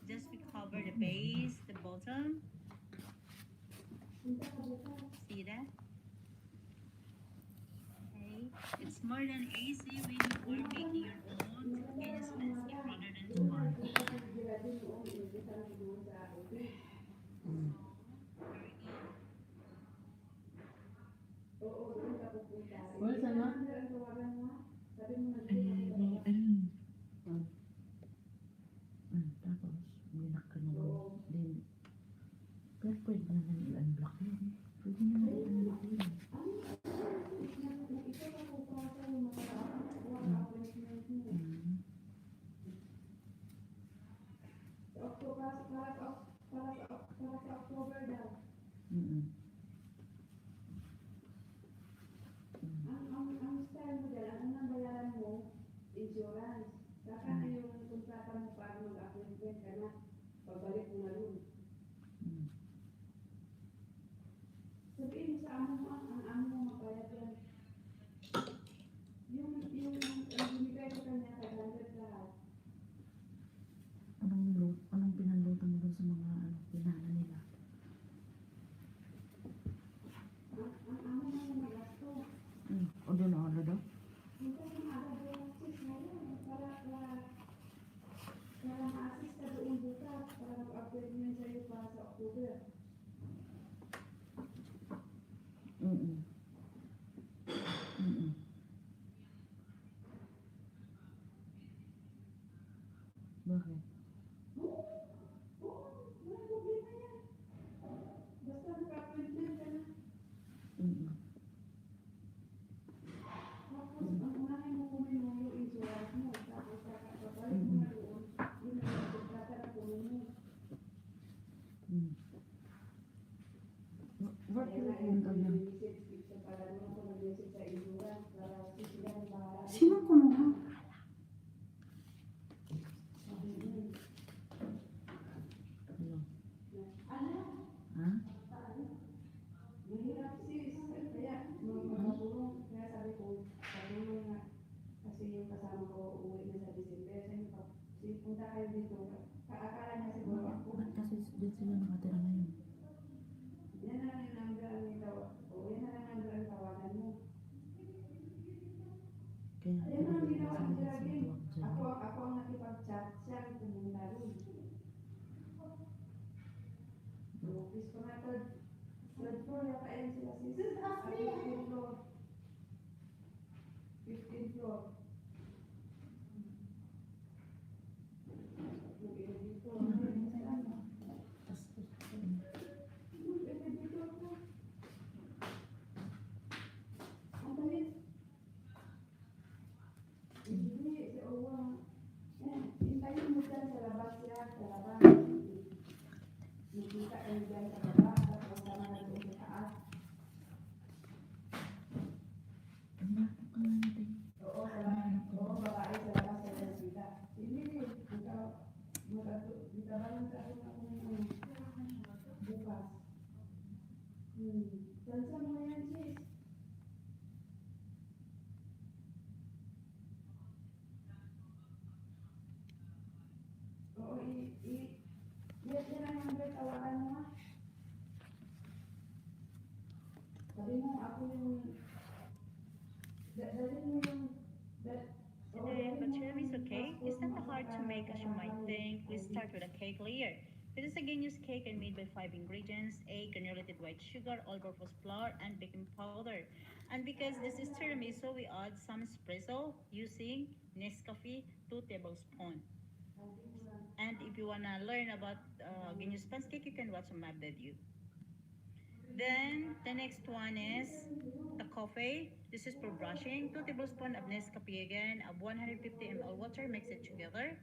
Just we cover the base, the bottom. See that? It's more than easy when you are making your own Venus pancake rather than to buy. Mm. So, Mm. here we go. Wala sana? Ay, may, ayun. Tapos, binak ka naman. Then, pero pwede naman i-unblock yun. Pwede naman i-unblock yun. Mm. Mm. Mm. Mm. Anong pinaluto mo dun sa mga pinana nila? O doon na order daw? Mm. Mm. Bakit? Mm. Mm. Mm. Work yung punta niya. Sino kumuha? Hello? Ha? Ba't kasi dyan sila nakatira ngayon? Kaya pinagod na sila dyan sa tuwag dyan. Hinahanap ka nga natin. Hinahanap ko na. Then, but tiramisu cake is not hard to make as you might think. We start with a cake layer. It is a genius cake and made by five ingredients: egg, granulated white sugar, all-purpose flour, and baking powder. And because this is tiramisu, we add some espresso using Nescafe 2 tablespoons. And if you wanna learn about genius pancake, you can watch my video. Then the next one is the coffee. This is for brushing. 2 tablespoons of Nescafe again, of 150 ml water, mix it together.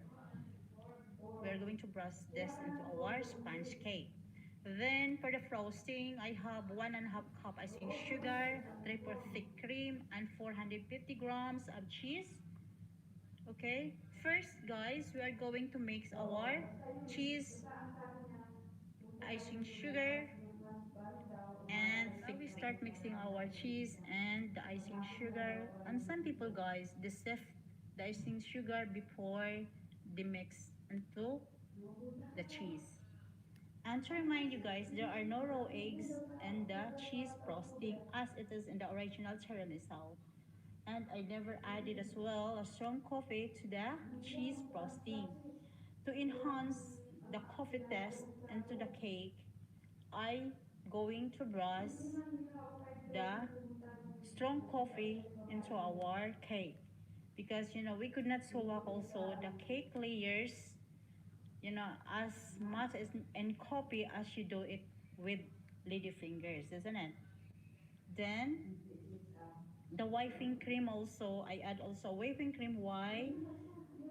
We are going to brush this into our sponge cake. Then for the frosting, I have 1.5 cup icing sugar, 3/4 thick cream, and 450 grams of cheese. Okay, first guys, we are going to mix our cheese, icing sugar, and now we start mixing our cheese and the icing sugar. And some people guys, they sift the icing sugar before they mix into the cheese. And to remind you guys, there are no raw eggs in the cheese frosting as it is in the original tiramisu. And I never added as well a strong coffee to the cheese frosting. To enhance the coffee taste into the cake, I going to brush the strong coffee into our cake, because we could not swap also the cake layers, as much as in coffee as you do it with lady fingers, isn't it? Then the whipping cream also, I add also whipping cream. Why?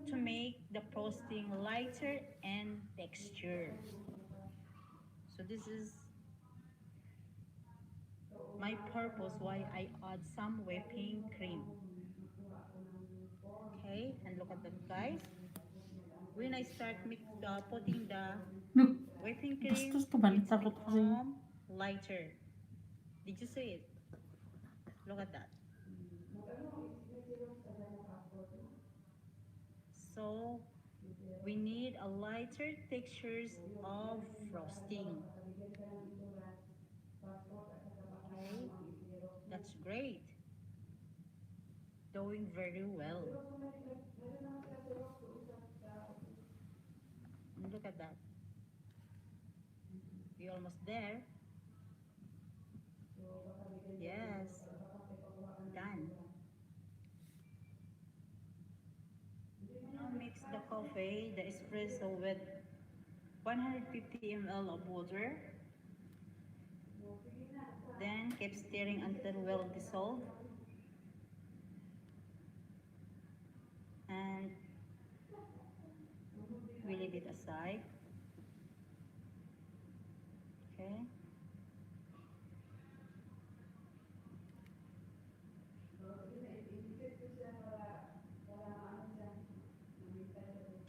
To make the frosting lighter and texture. So this is my purpose why I add some whipping cream. Okay, and look at that, guys. When I start putting the Look, whipping bastos cream, ka ba? it's Natakot ako sa'yo. become lighter. Did you see it? Look at that. So we need a lighter textures of frosting. Okay, that's great. Doing very well. And look at that. We almost there. Yes, done. Now mix the coffee, the espresso with 150 ml of water. Then keep stirring until well dissolved. And we leave it aside. Okay.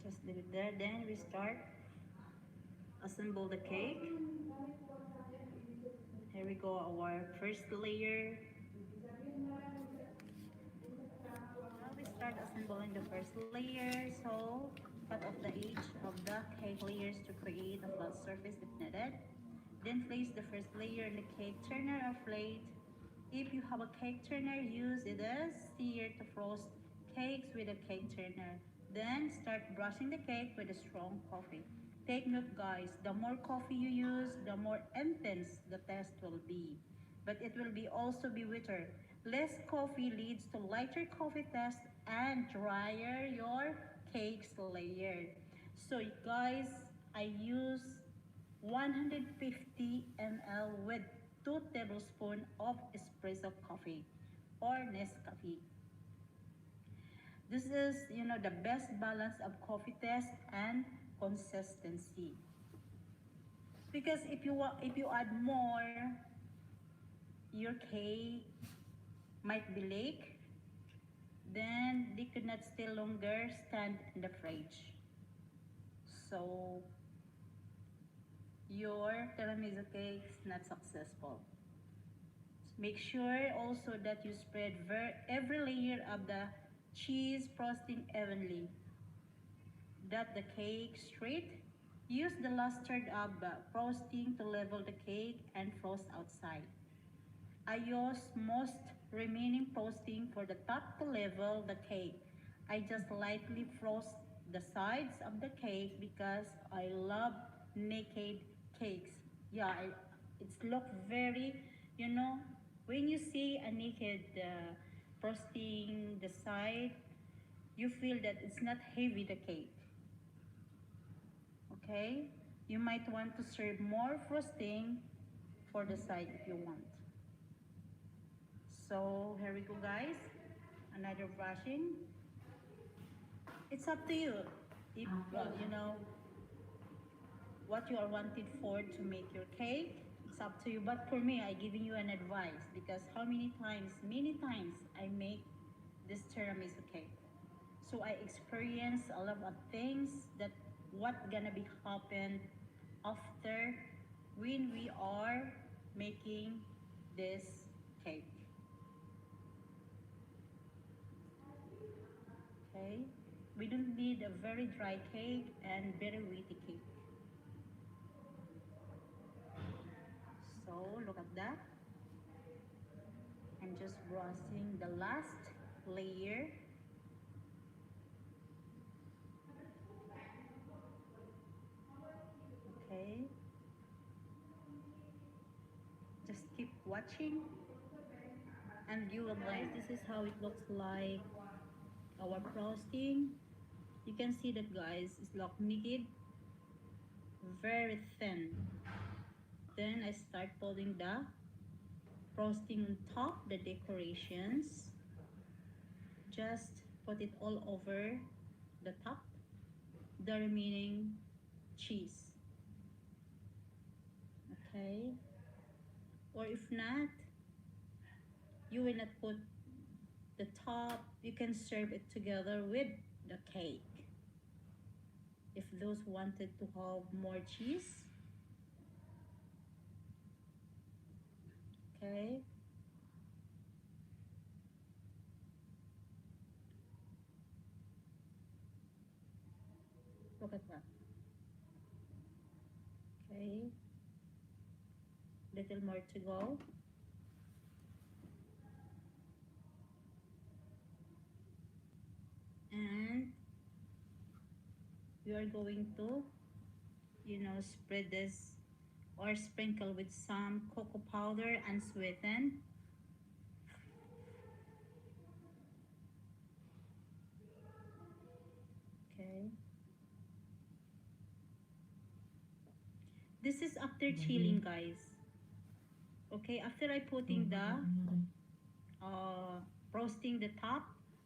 Just leave it there. Then we start assemble the cake. Here we go, our first layer. Now we start assembling the first layer. So cut off the edge of the cake layers to create a flat surface if needed. Then place the first layer in the cake turner or plate. If you have a cake turner, use it as steer to frost cakes with a cake turner. Then start brushing the cake with a strong coffee. Take note, guys, the more coffee you use, the more intense the taste will be. But it will be also be wetter. Less coffee leads to lighter coffee taste and drier your cakes layer. So guys, I use 150 ml with 2 tablespoons of espresso coffee or Nescafe. This is, the best balance of coffee taste and consistency. Because if you add more, your cake might be leak, then they could not stay longer stand in the fridge. So your tiramisu cake is not successful. Make sure also that you spread every layer of the cheese frosting evenly. That the cake straight. Use the luster of the frosting to level the cake and frost outside. I use most remaining frosting for the top to level the cake. I just lightly frost the sides of the cake because I love naked cakes. Yeah, it's look very, you know, when you see a naked frosting the side, you feel that it's not heavy the cake. Okay, you might want to serve more frosting for the side if you want. So here we go, guys. Another brushing. It's up to you. If what you are wanted for to make your cake, it's up to you. But for me, I giving you an advice because many times I make this tiramisu cake. So I experience a lot of things that what gonna be happen after when we are making this cake. Okay, we don't need a very dry cake and very wetty cake. So look at that. I'm just brushing the last layer. Okay. Just keep watching and you will like. This is how it looks like our frosting. You can see that, guys, it's like kneaded, very thin. Then I start putting the frosting on top, the decorations. Just put it all over the top, the remaining cheese. Okay. Or if not, you will not put the top, you can serve it together with the cake. If those wanted to have more cheese, okay. Look at that. Okay. Little more to go. And we are going to, spread this or sprinkle with some cocoa powder and sweeten. Okay. This is after chilling, guys. Okay, after I putting the frosting the top,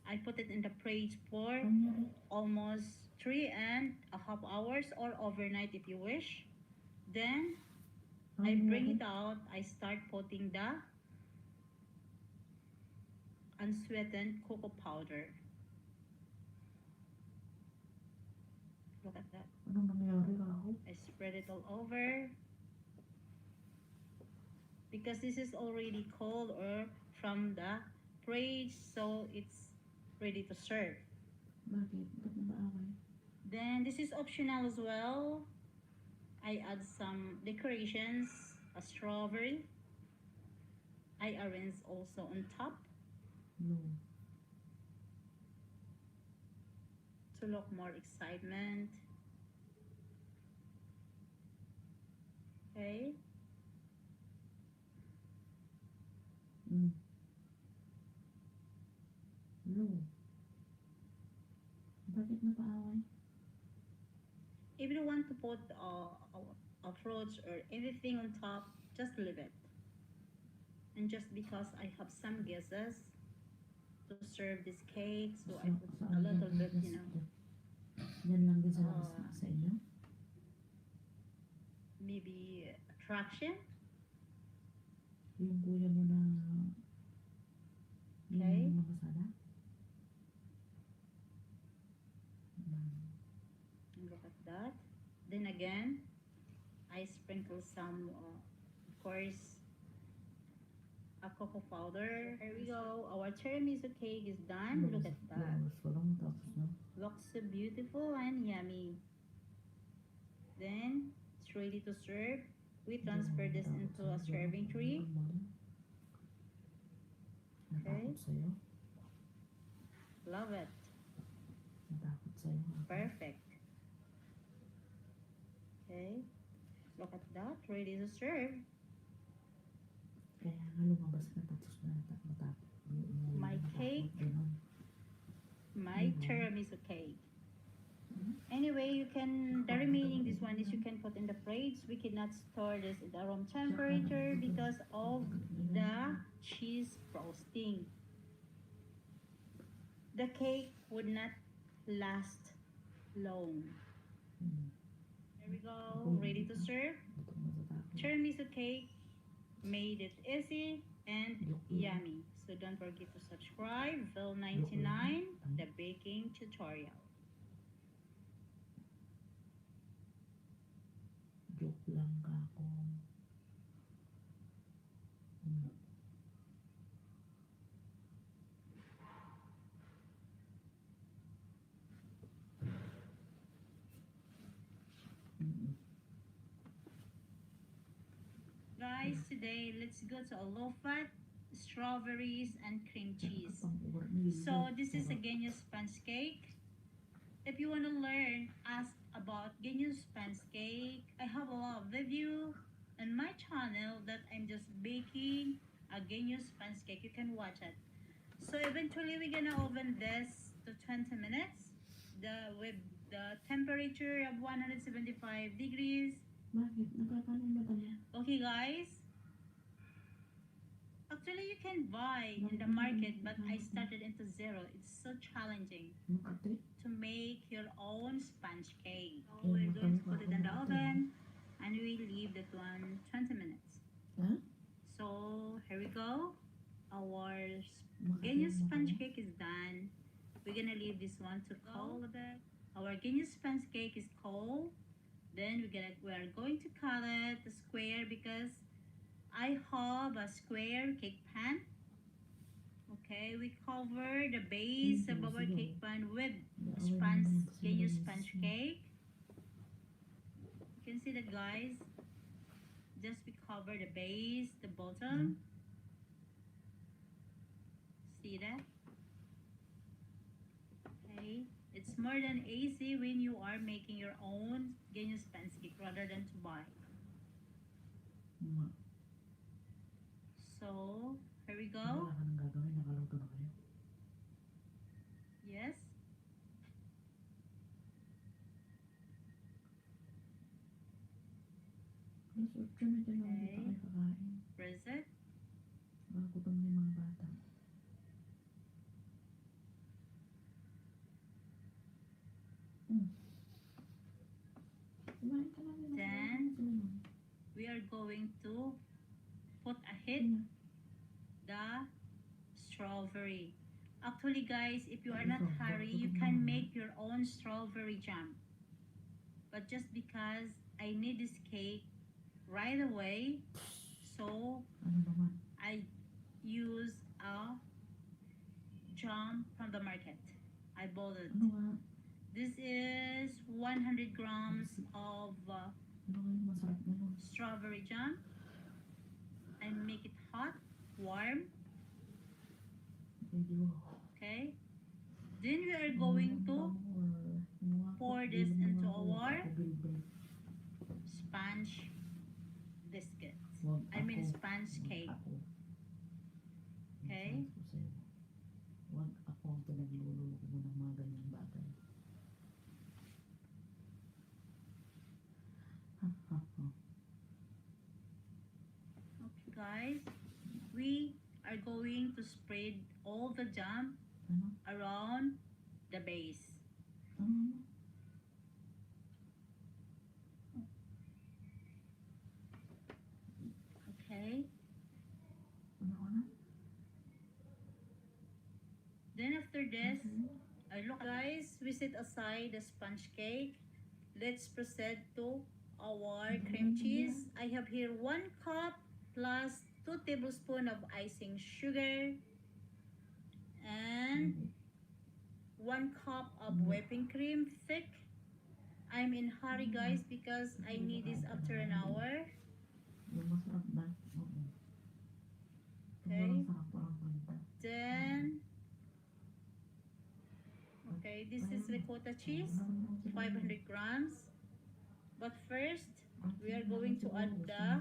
I put it in the fridge for almost 3.5 hours or overnight if you wish. Then I bring it out. I start putting the unsweetened cocoa powder. Look at that. I spread it all over because this is already cold or from the fridge, so it's ready to serve. Then this is optional as well. I add some decorations, a strawberry. I arrange also on top to look more excitement. Okay. Bakit napaaway? If you want to put fruits or anything on top, just leave it. And just because I have some guesses to serve this cake, so I put a little bit, Yan lang din sa labas sa inyo? maybe attraction. Yung kuya mo na Okay. yung makasala? Look at that. Then again, I sprinkle some, of course, a cocoa powder. Here we go. Our tiramisu cake is done. Look at that. Looks so beautiful and yummy. Then it's ready to serve. We transfer this into a serving tray. Okay. Love it. Perfect. Okay. Look at that. Ready to serve. Kaya nga lumabas ka tapos matapos. My cake. My tiramisu cake. Anyway, you can, the remaining this one is you can put in the fridge. We cannot store this at the room temperature because of the cheese frosting. The cake would not last long. There we go, ready to serve. Tiramisu cake made it easy and yummy. So don't forget to subscribe. Vil99, the baking tutorial. Joke lang ka ako. Guys, today let's go to a low fat strawberries, and cream cheese. Pang-ornill. So this is a Genyo sponge cake. If you want to learn, ask about Genyo sponge cake. I have a lot of video on my channel that I'm just baking a Genyo sponge cake. You can watch it. So eventually we're gonna oven this to 20 minutes. With the temperature of 175 degrees. Bakit? Nagkakaroon ba tayo? Okay guys. Actually you can buy in the market, but I started into zero. It's so challenging Makati? to make your own sponge cake. So we're going to put it in the oven and we leave that one 20 minutes. Ha? So here we go. Our Genyo sponge cake is done. We're gonna leave this one to cool a bit. Our Genyo sponge cake is cold. Then we are going to cut it square because I have a square cake pan. Okay, we cover the base of our cake pan with Genyo sponge cake. You can see that guys. Just we cover the base, the bottom. See that? Okay, it's more than easy when you are making your own Genyo sponge cake rather than to buy. So, here we go. Wala ka nang gagawin, nakaluto na kayo. Yes. Mas 8 na dyan lang dito kayo kakain. Press it. Makagutom na yung mga bata. Kumain ka lang yun. Then, we are going to put ahead the strawberry. Actually guys, if you are not hurry, you can make your own strawberry jam. But just because I need this cake right away, so Ano naman? I use a jam from the market. I bought it. Ano nga? This is 100 grams of Ano nga yung masarap na nun? strawberry jam. I make it hot, warm. Medyo. Okay. Then we are going to pour this into our sponge biscuits. I mean sponge cake. Okay. Huwag ako ang pinagluluto mo ng mga ganyang bagay. Okay guys, we are going to spread all the jam Ano? around the base. Ano? Okay. Ano? Then after this, look guys, we set aside the sponge cake. Let's proceed to our cream cheese. I have here 1 cup plus 2 tablespoons of icing sugar and 1 cup of whipping cream thick. I'm in hurry guys because I need this after an hour. Yung masarap na. Oo. Okay. Yung masarap parang ganda. Then, okay, this is ricotta cheese, 500 grams. But first, we are going to add the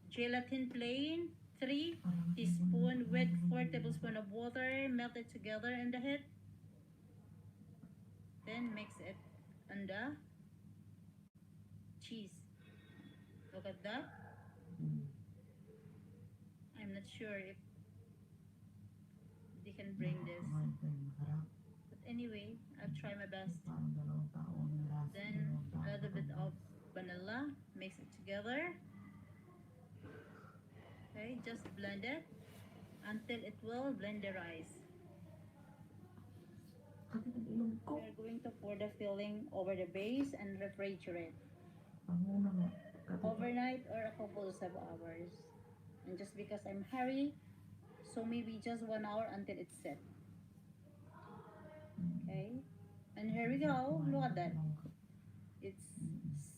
gelatin plain, 3 teaspoons with 4 tablespoons of water melted together in the heat. Then mix it on the cheese. Look at that. I'm not sure if they can bring this. But anyway, I'll try my best. Then a little bit of vanilla, mix it together. Okay, just blend it until it will blend the rice. We are going to pour the filling over the base and refrigerate overnight or a couple of hours. And just because I'm hurry, so maybe just 1 hour until it's set. Okay, and here we go. Look at that. It's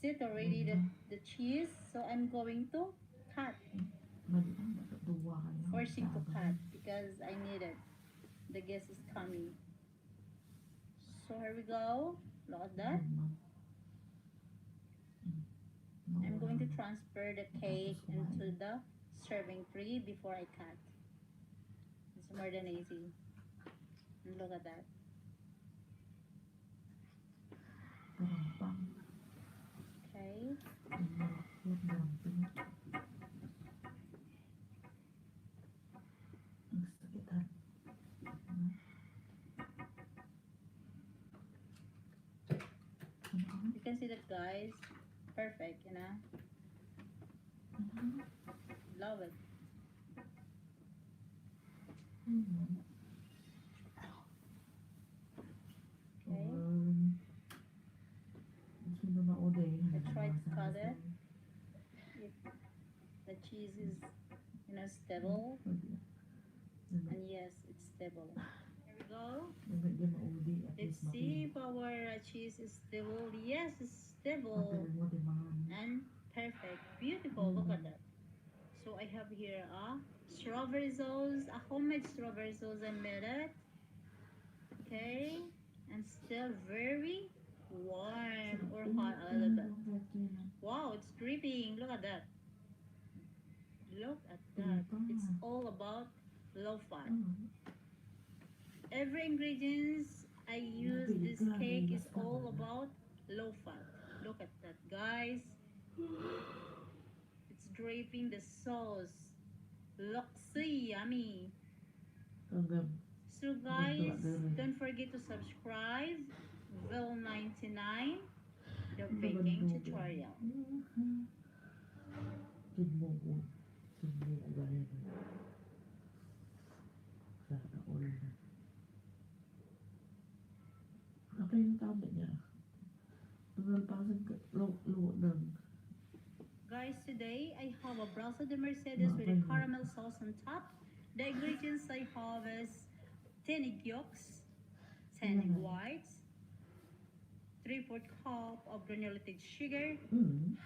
set already, the cheese. So I'm going to cut Duwa kayo. Forcing to Sabi. cut because I need it. The guest is coming. So here we go. Look at that. I'm going to transfer the cake into the serving tray before I cut. It's more than easy. And look at that. Gampang. Okay. Gampang. Ang sakitan. You can see that, guys. Perfect, you know. Love it. Okay. I tried to cut it. If the cheese is, you know, stable. And yes, it's stable. Here we go. Let's see if our cheese is stable. Yes, it's stable and perfect. Beautiful. Look at that. So I have here a strawberry sauce, a homemade strawberry sauce. I made it. Okay, and still very warm or hot a little bit. Wow, it's dripping. Look at that. Look at that. It's all about low fat. Every ingredients I use this cake is all about low fat. Look at that, guys. It's draping the sauce. Looks so yummy. So guys, don't forget to subscribe. Will 99, the baking tutorial. Apa yung tama niya? Guys, today I have a brazo de Mercedes with a caramel sauce on top. The ingredients I have is 10 egg yolks, 10 egg whites, 3/4 cup of granulated sugar,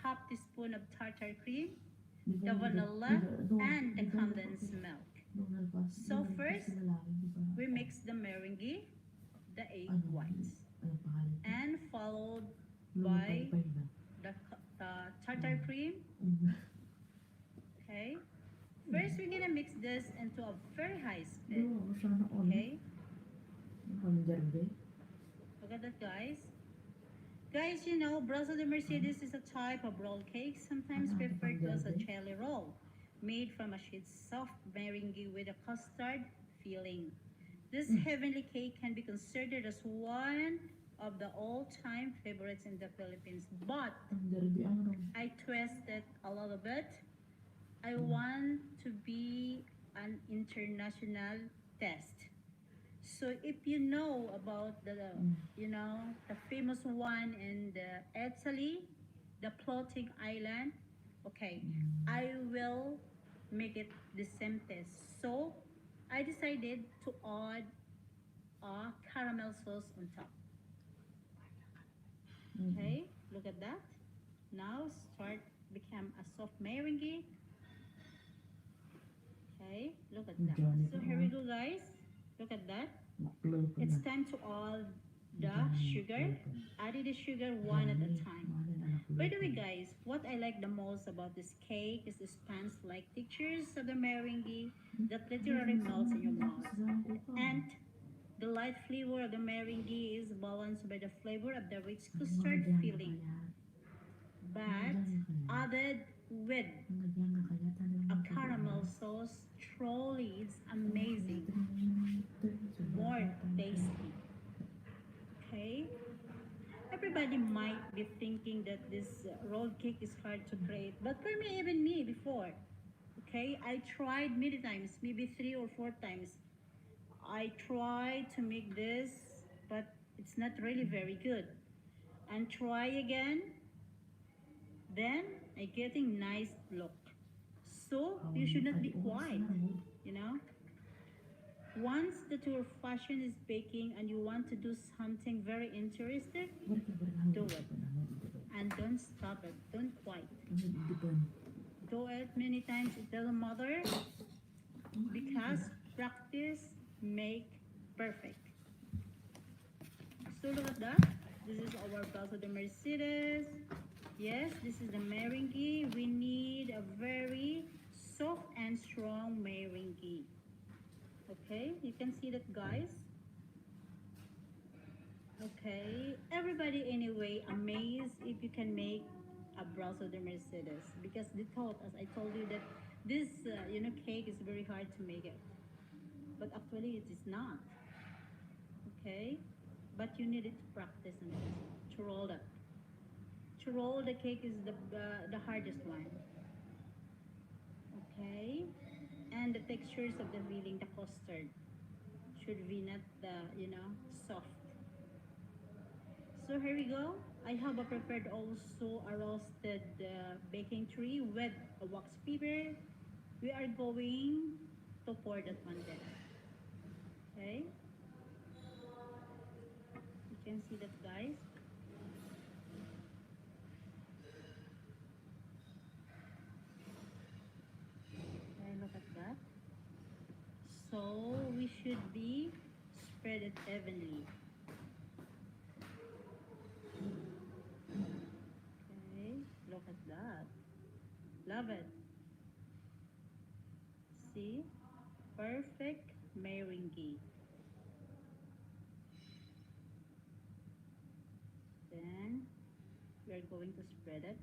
half teaspoon of tartar cream, the vanilla, and the condensed milk. So first, we mix the meringue, the egg whites, and followed by the tartar cream. Okay. First, we're gonna mix this into a very high speed. Okay. Look at that, guys. Guys, you know, brazo de Mercedes is a type of roll cake, sometimes referred to as a jelly roll, made from a sheet soft meringue with a custard filling. This heavenly cake can be considered as one of the all-time favorites in the Philippines, but I twist it a little bit. I want to be an international test. So if you know about the famous one in the Italy, the floating island, okay, I will make it the same test. So I decided to add a caramel sauce on top. Okay, look at that. Now start become a soft meringue. Okay, look at that. So here we go, guys. Look at that. It's time to add the sugar. Add the sugar one at a time. By the way, guys, what I like the most about this cake is the sponge-like textures of the meringue that literally melts in your mouth. And the light flavor of the meringue is balanced by the flavor of the rich custard filling, but added with a caramel sauce. Truly, it's amazing. More tasty. Okay? Everybody might be thinking that this rolled cake is hard to create, but for me, even me before, okay, I tried many times, maybe 3 or 4 times. I tried to make this, but it's not really very good. And try again, then I getting nice look. So you should not be quiet, you know. Once that your fashion is baking and you want to do something very interesting, do it. And don't stop it. Don't quit. Do it many times, it doesn't matter, because practice make perfect. So look at that. This is our Balsa de Mercedes. Yes, this is the meringue. We need a very soft and strong meringue. Okay, you can see that, guys. Okay, everybody anyway amazed if you can make a Balsa de Mercedes, because they thought, as I told you, that this cake is very hard to make it, but actually it is not. Okay, but you need to practice on it to roll it. To roll the cake is the hardest one. Okay, and the textures of the filling, the custard should be not soft. So here we go. I have prepared also a roasted baking tray with a wax paper. We are going to pour that one there. Okay, you can see that, guys. Okay, look at that. So we should be spread it evenly. Okay, look at that. Love it. See? Perfect meringue. Then we are going to spread it.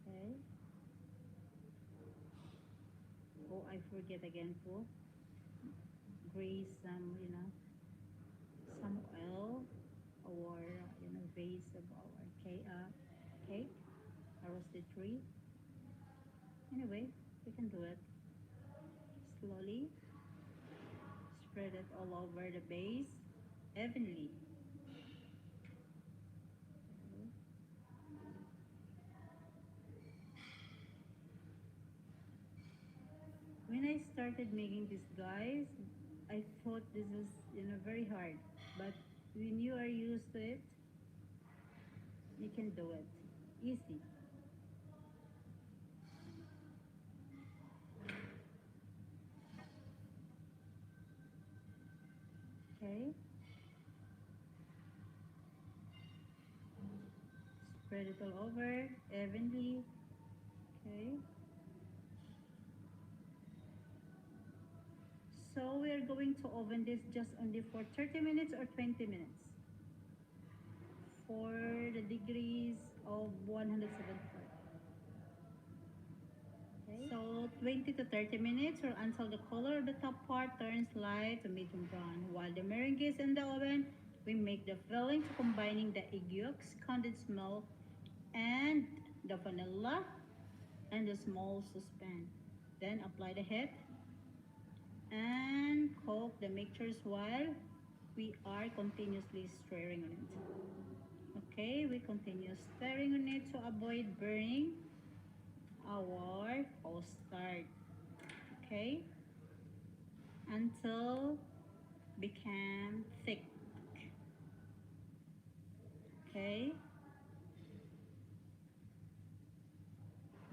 Okay. Oh, I forget again to grease some oil or base of our cake, a roasted tree. Anyway, we can do it slowly. Spread it all over the base evenly. When I started making this, guys, I thought this is very hard. But when you are used to it, you can do it easy. Okay, spread it all over evenly. Okay, so we are going to oven this just only for 30 minutes or 20 minutes for the degrees of 175. Okay. So 20 to 30 minutes, or until the color of the top part turns light to medium brown. While the meringue is in the oven, we make the filling to combining the egg yolks, condensed milk, and the vanilla and the small saucepan. Then apply the heat and cook the mixtures while we are continuously stirring on it. Okay, we continue stirring on it to avoid burning our custard. Okay, until become thick. Okay,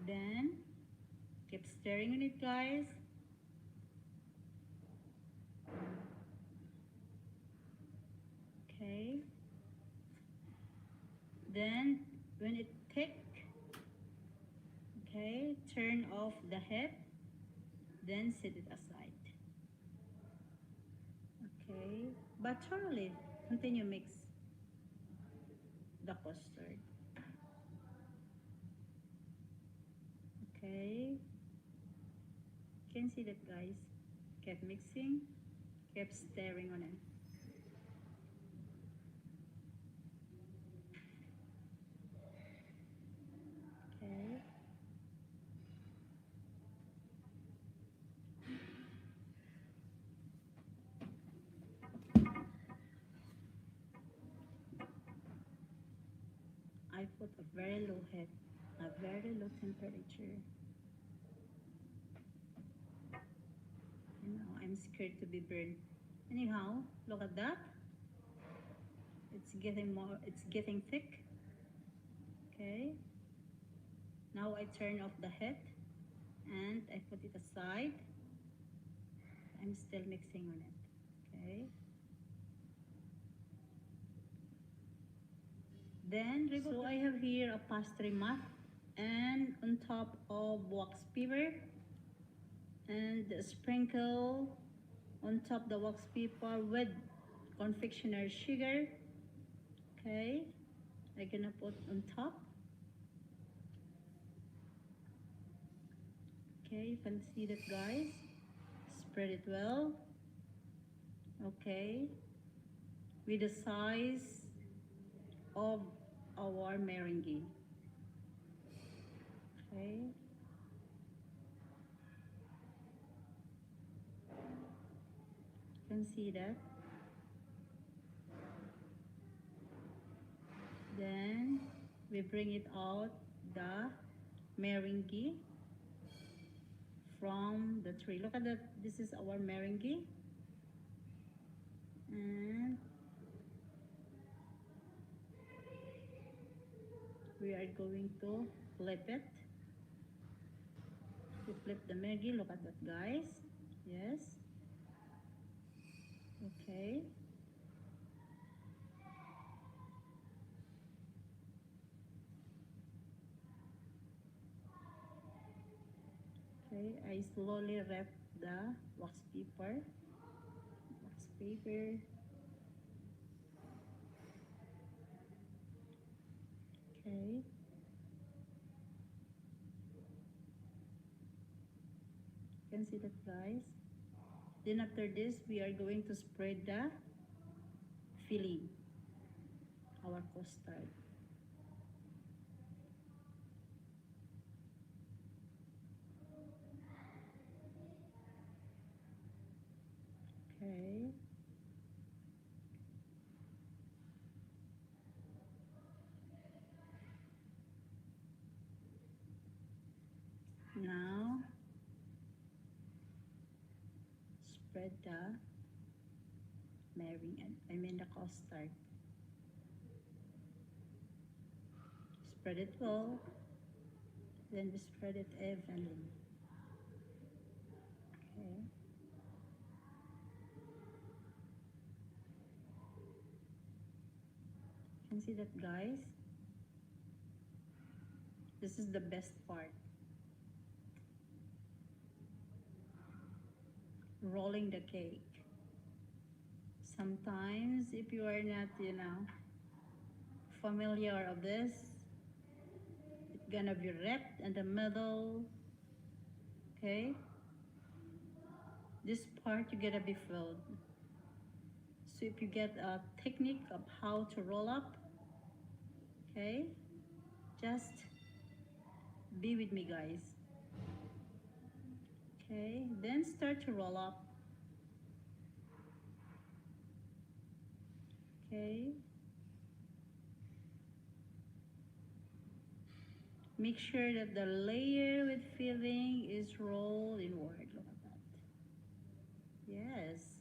then keep stirring on it, guys. Okay, then when it thick, okay, turn off the heat, then set it aside. Okay, but thoroughly continue mix the custard. Okay, you can see that, guys. Kept mixing, kept stirring on it. Okay, I put a very low heat, a very low temperature. I'm scared to be burned. Anyhow, look at that. It's getting thick. Okay. Now I turn off the heat and I put it aside. I'm still mixing on it. Okay. Then so I have here a pastry mat and on top of wax paper and sprinkle on top the wax paper with confectioner sugar. Okay, I'm gonna put on top. Okay, you can see that, guys. Spread it well. Okay, with the size of our meringue. Okay. You can see that. Then we bring it out the meringue from the tree. Look at that. This is our meringue. And we are going to flip it. We flip the meringue. Look at that, guys. Yes. Okay. Okay, I slowly wrap the wax paper. Wax paper. Okay. You can see that, guys. Then after this, we are going to spread the filling, our custard. Okay. Now, spread the the custard. Spread it well, then we spread it evenly. Okay. You can see that, guys. This is the best part. Rolling the cake. Sometimes if you are not, familiar of this, it's gonna be wrapped in the middle. Okay. This part you gotta be filled. So if you get a technique of how to roll up, okay, just be with me, guys. Okay, then start to roll up. Okay. Make sure that the layer with filling is rolled inward. Look at that. Yes.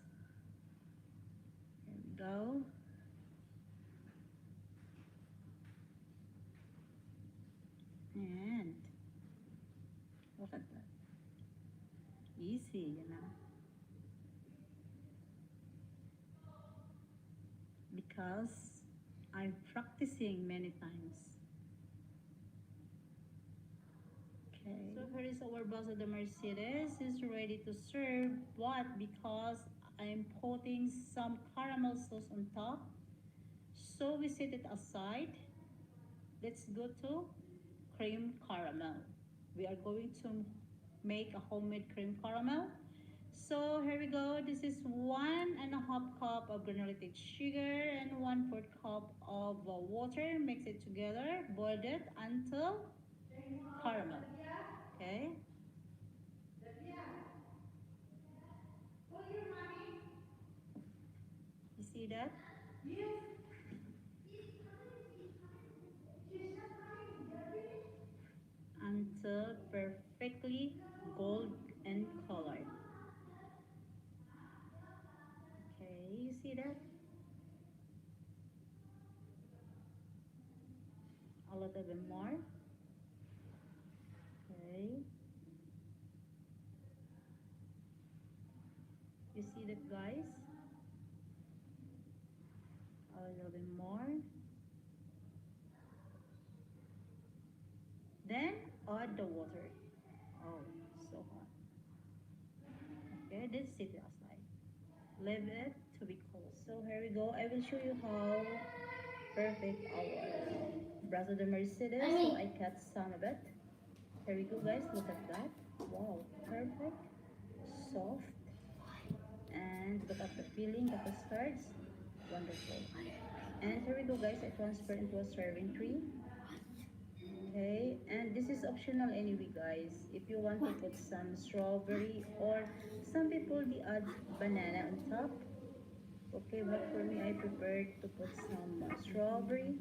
There we go. And look at that. Easy, because I'm practicing many times. Okay. So here is our base de Mercedes is ready to serve, but because I'm putting some caramel sauce on top, so we set it aside. Let's go to cream caramel. We are going to make a homemade cream caramel. So here we go. This is 1.5 cup of granulated sugar and 1/4 cup of water. Mix it together. Boil it until caramel. Okay. You see that? Until perfectly gold and colored. Okay, you see that? A little bit more. You see that, guys? A little bit more. Then add the water. Oh, so hot. Okay, this sit aside. Leave it to be cold. So here we go. I will show you how perfect our brazo de Mercedes. So I cut some of it. Here we go, guys. Look at that. Wow, perfect, soft, and look at the feeling, the custards. Wonderful. And here we go, guys. I transfer into a serving tray. Okay, and this is optional anyway, guys. If you want to put some strawberry or some people they add banana on top. Okay, but for me, I prefer to put some strawberry.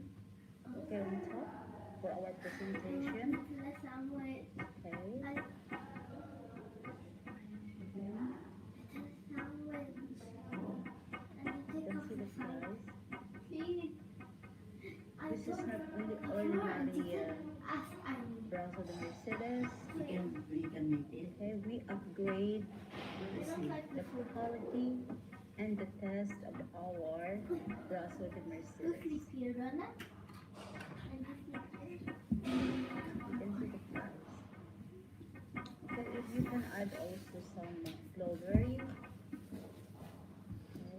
Okay, on top for our presentation. Okay. Mhm. You can see the guys. This is not only ordinary brazo de Mercedes. You can make it. Okay, we upgrade the quality and the taste of our brazo de Mercedes. You can see the price. Okay, if you can add also some strawberry. Okay.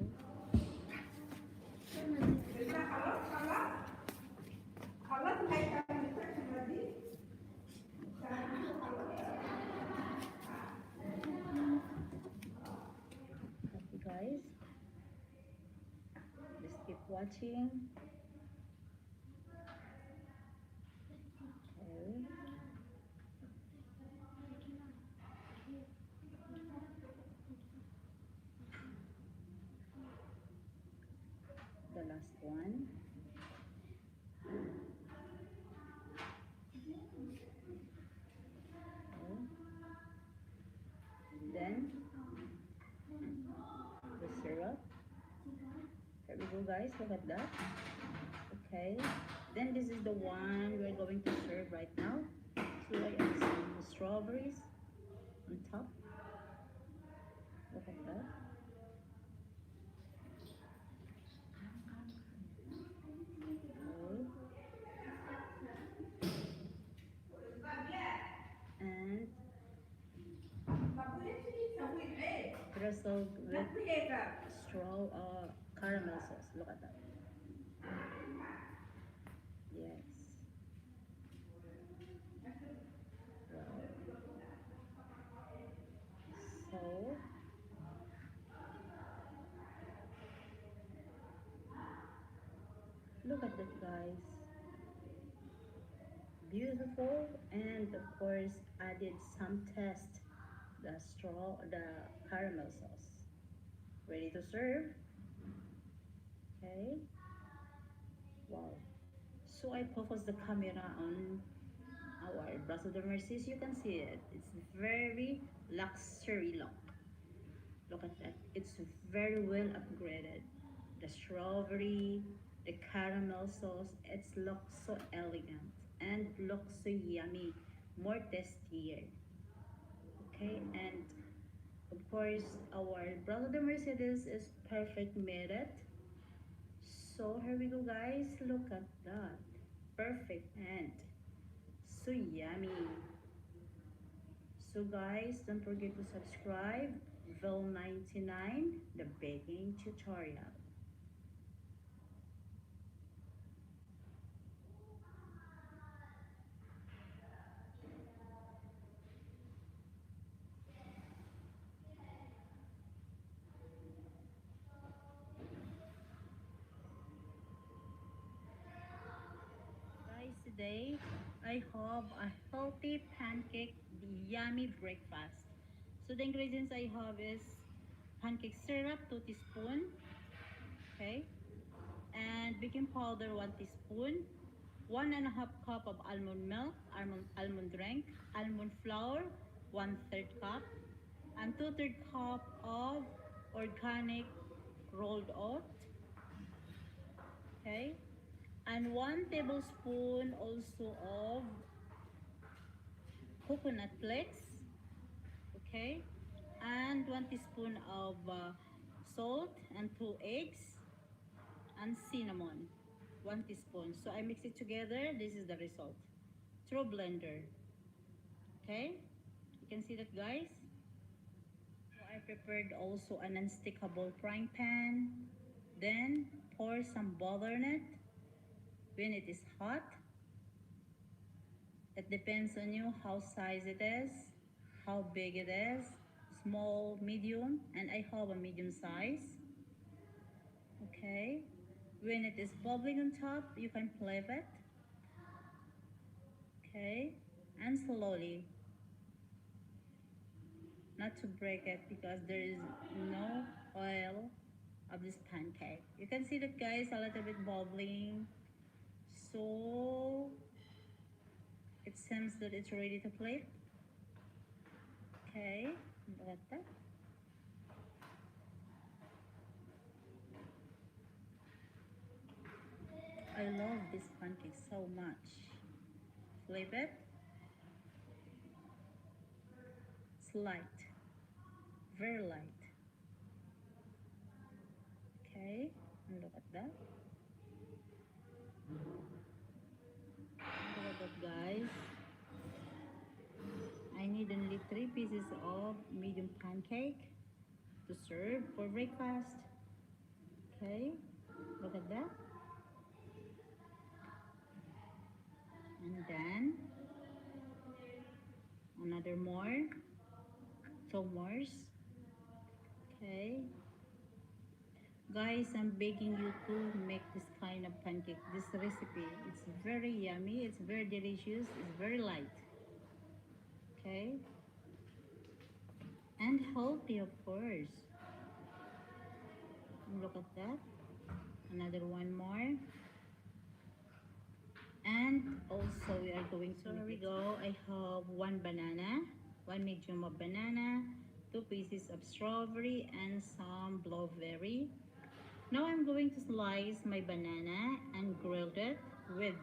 Okay, guys. Just keep watching. Okay. The last one. Okay. Then the syrup. Here we go, guys. Look at that. Okay. Then this is the one we're going to serve right now. So I add some strawberries on top. Look at that. Okay. And drizzled with caramel sauce. Look at that. Yes. Wow. So look at that, guys. Beautiful, and of course added some taste. The caramel sauce. Ready to serve. Okay. Wow. So I focus the camera on our Brazo de Mercies. You can see it. It's very luxury look. Look at that. It's very well upgraded. The strawberry, the caramel sauce, it looks so elegant and looks so yummy, more tastier. Okay, and of course our Brazo de Mercedes is perfect made it. So here we go, guys. Look at that. Perfect and so yummy. So guys, don't forget to subscribe. Vel 99, the baking tutorial. Guys, today I have a healthy pancake, yummy breakfast. So the ingredients I have is pancake syrup, 2 teaspoon, okay, and baking powder, 1 teaspoon, 1.5 cup of almond milk, almond drink, almond flour, 1/3 cup, and 2/3 cup of organic rolled oat, okay, and 1 tablespoon also of coconut flakes, okay, and 1 teaspoon of salt and 2 eggs and cinnamon, 1 teaspoon. So I mix it together. This is the result through blender. Okay, you can see that, guys. So I prepared also an unstickable frying pan. Then pour some butter in it. When it is hot, it depends on you how size it is, how big it is, small, medium, and I have a medium size. Okay, when it is bubbling on top, you can flip it. Okay, and slowly, not to break it because there is no oil of this pancake. You can see that, guys, a little bit bubbling. So it seems that it's ready to flip. Okay, look at that. I love this pancake so much. Flip it. It's light, very light. Okay, and look at that. Look at that, guys. I need only 3 pieces of medium pancake to serve for breakfast. Okay, look at that. And then another more, 2 more. Okay, guys, I'm begging you to make this kind of pancake, this recipe. It's very yummy, it's very delicious, it's very light. Okay, and healthy, of course. And look at that. Another one more. And also we are going to, so here we go. I have 1 banana, 1 medium of banana, 2 pieces of strawberry, and some blueberry. Now I'm going to slice my banana and grill it with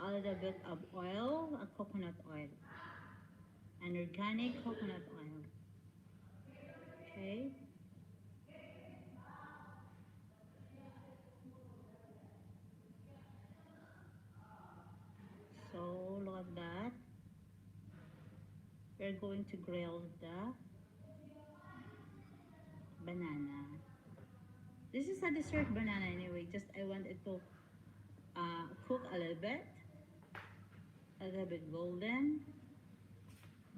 a little bit of oil, a coconut oil, an organic coconut oil. Okay. So look at that. We're going to grill the banana. This is a dessert banana anyway. Just I want it to cook a little bit golden,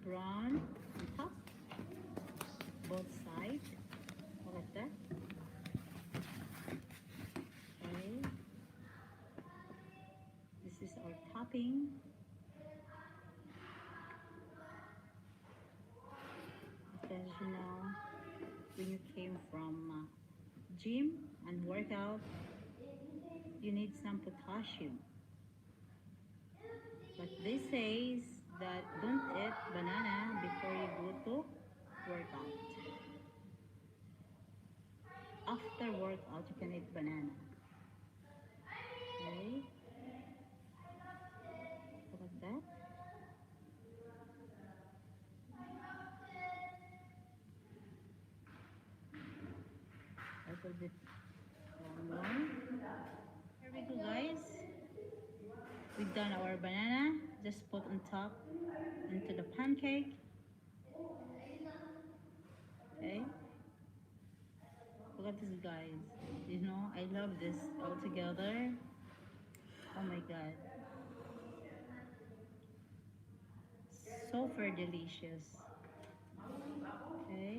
brown on top, both sides. Look at that. Okay. This is our topping. Because you know, when you came from gym and workout, you need some potassium. But they say that don't eat banana before you go to workout. After workout, you can eat banana. Okay, look at that. A little bit more. Here we go, guys. We've done our banana. Just put on top into the pancake. Okay. Look at this, guys. You know, I love this all together. Oh my god. Super delicious. Okay.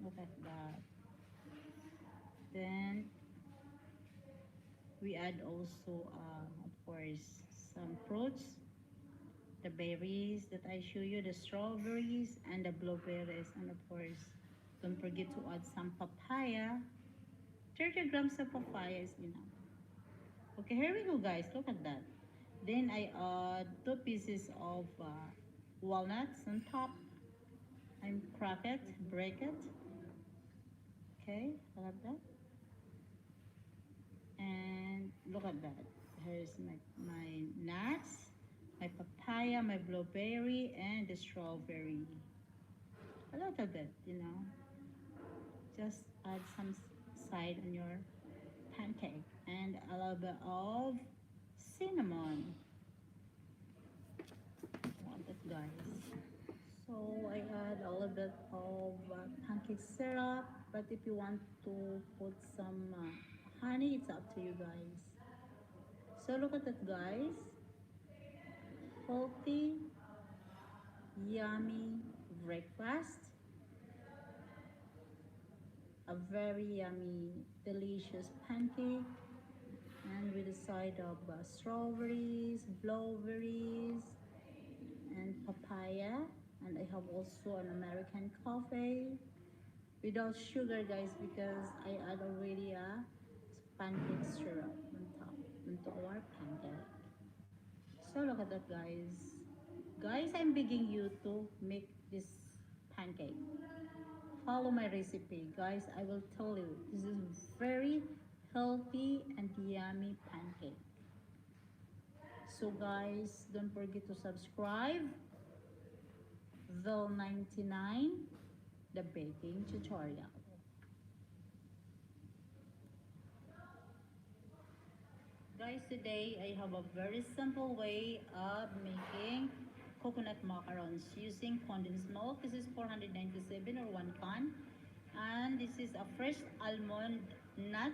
Look at that. Then we add also, of course, some fruits, the berries that I show you, the strawberries and the blueberries, and of course, don't forget to add some papaya. 30 grams of papaya is enough. Okay, here we go, guys. Look at that. Then I add 2 pieces of walnuts on top. I crack it, break it. Okay, look at that. And look at that. Here's my nuts. my papaya, my blueberry, and the strawberry. A little bit, Just add some side on your pancake and a little bit of cinnamon. Want it, guys. So I add a little bit of pancake syrup, but if you want to put some honey, it's up to you guys. So look at that, guys. Healthy, yummy breakfast. A very yummy, delicious pancake, and with a side of strawberries, blueberries, and papaya. And I have also an American coffee without sugar, guys, because I add already a pancake syrup on top into our pancake. So look at that, guys. Guys, I'm begging you to make this pancake. Follow my recipe, guys. I will tell you this is very healthy and yummy pancake. So guys, don't forget to subscribe. Vel 99, the baking tutorial. Guys, today I have a very simple way of making coconut macarons using condensed milk. This is 497 or 1 can. And this is a fresh almond nuts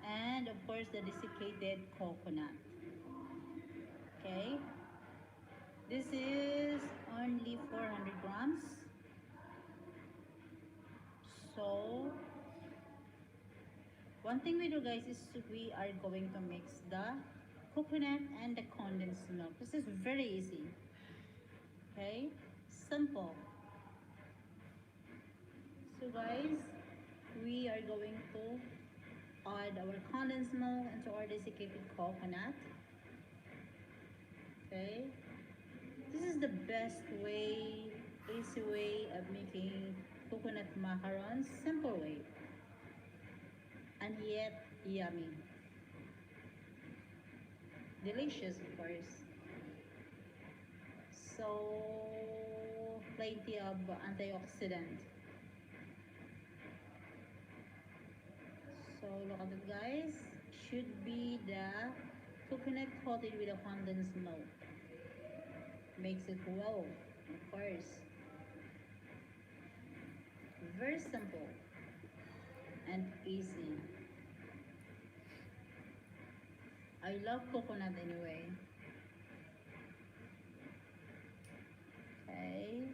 and of course the desiccated coconut. Okay, this is only 400 grams. So one thing we do, guys, is we are going to mix the coconut and the condensed milk. This is very easy. Okay, simple. So guys, we are going to add our condensed milk into our desiccated coconut. Okay, this is the best way, easy way of making coconut macarons. Simple way and yet yummy, delicious, of course. So plenty of antioxidant. So look at it, guys. Should be the coconut coated with a condensed milk. Makes it well, of course. Very simple and easy. I love coconut anyway. Okay.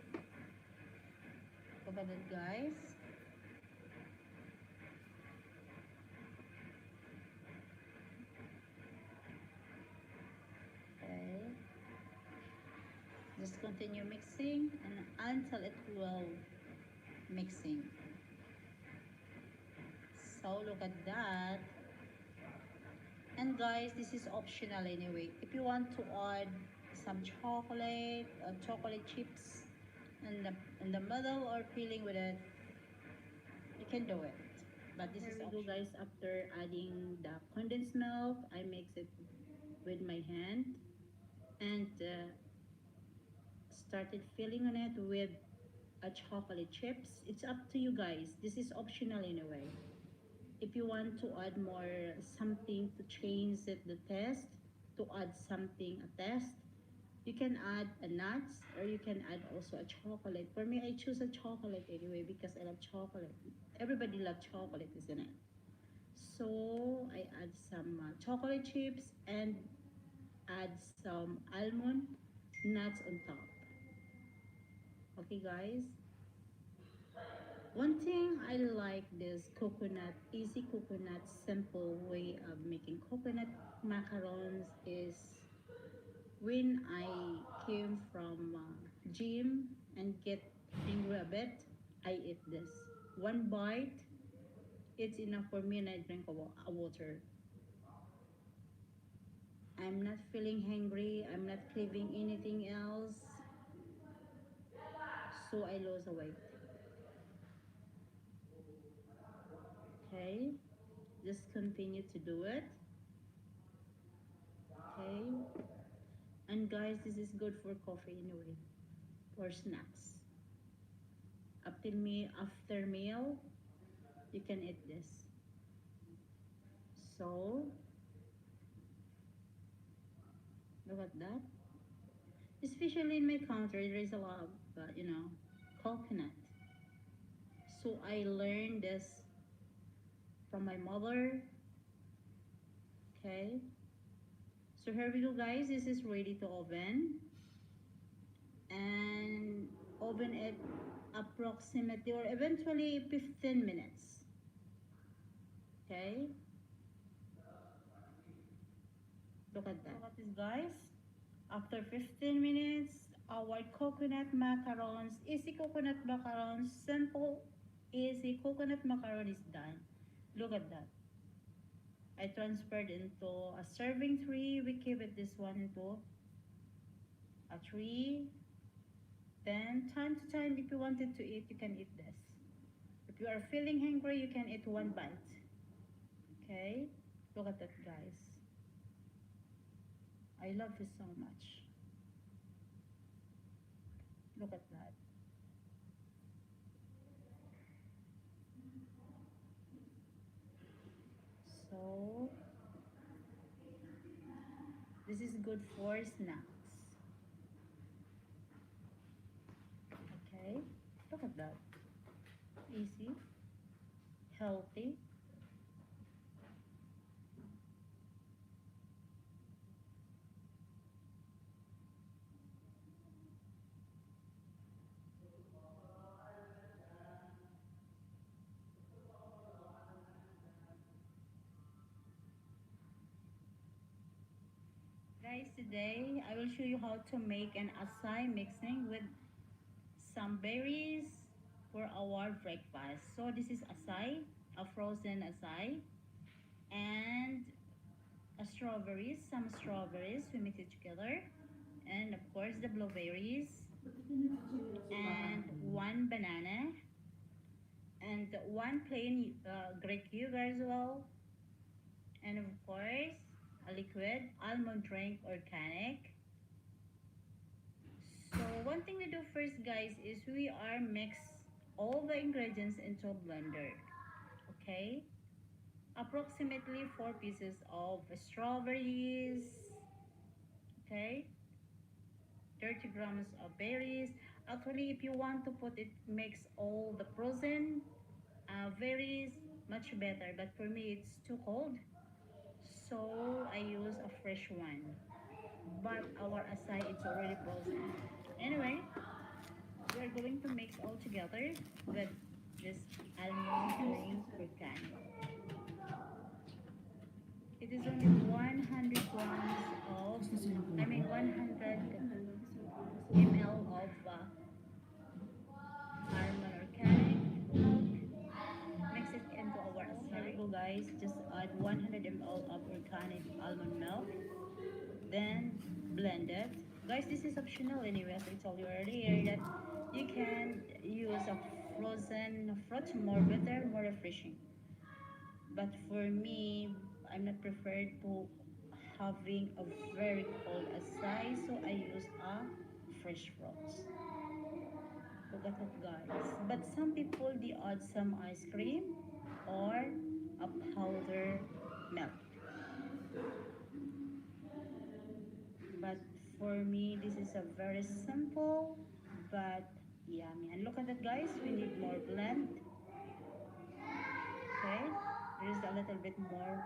Look at it, guys. Okay. Just continue mixing and until it will mixing. So look at that. And guys, this is optional anyway. If you want to add some chocolate, chocolate chips in the middle or filling with it, you can do it. But this is optional. Here we go, guys. After adding the condensed milk, I mix it with my hand and started filling on it with a chocolate chips. It's up to you guys. This is optional anyway. If you want to add more something to change it, the taste, to add something a taste, you can add a nuts or you can add also a chocolate. For me, I choose a chocolate anyway because I love chocolate. Everybody loves chocolate, isn't it? So I add some chocolate chips and add some almond nuts on top. Okay, guys. One thing I like this coconut, easy coconut, simple way of making coconut macarons is when I came from gym and get hungry a bit, I eat this. One bite, it's enough for me and I drink a water. I'm not feeling hungry, I'm not craving anything else, so I lose weight. Okay, just continue to do it. Okay, And guys, this is good for coffee anyway, or snacks. After meal, you can eat this. So look at that. Especially in my country, there is a lot of coconut. So I learned this from my mother. Okay. So here we go, guys. This is ready to oven, and oven it approximately or eventually 15 minutes. Okay. Look at that. Look at this, guys. After 15 minutes, our coconut macarons, easy coconut macarons, simple, easy coconut macaron is done. Look at that. I transferred into a serving tray. We keep it this one into a tray. Then time to time, if you wanted to eat, you can eat this. If you are feeling hungry, you can eat one bite. Okay? Look at that, guys. I love this so much. Look at that. So, this is good for snacks. Okay? Look at that. Easy, healthy. Guys, today I will show you how to make an acai mixing with some berries for our breakfast. So this is acai, a frozen acai, and some strawberries, we mix it together, and of course the blueberries, and one banana, and one plain Greek yogurt as well, and of course a liquid almond drink organic. So one thing we do first, guys, is we are mix all the ingredients into a blender. Okay, approximately 4 pieces of strawberries. Okay, 30 grams of berries. Actually, if you want to put it, mix all the frozen berries, much better. But for me, it's too cold, so I use a fresh one. But our acai it's already frozen. Anyway, we are going to mix all together with this almond drink organic. It is only 100 grams of, 100 ml of almond organic milk. Mix it into our acai. Here we go, guys. Just add 100 ml of organic almond milk. Then blend it. Guys, this is optional anyway, as I told you earlier that you can use a frozen fruit, more better, more refreshing. But for me, I'm not preferred to having a very cold acai, so I use a fresh fruits. Look at that, guys. But some people they add some ice cream or a powder milk. But for me, this is a very simple but yummy. And look at that, guys. We need more blend. Okay, there is a little bit more,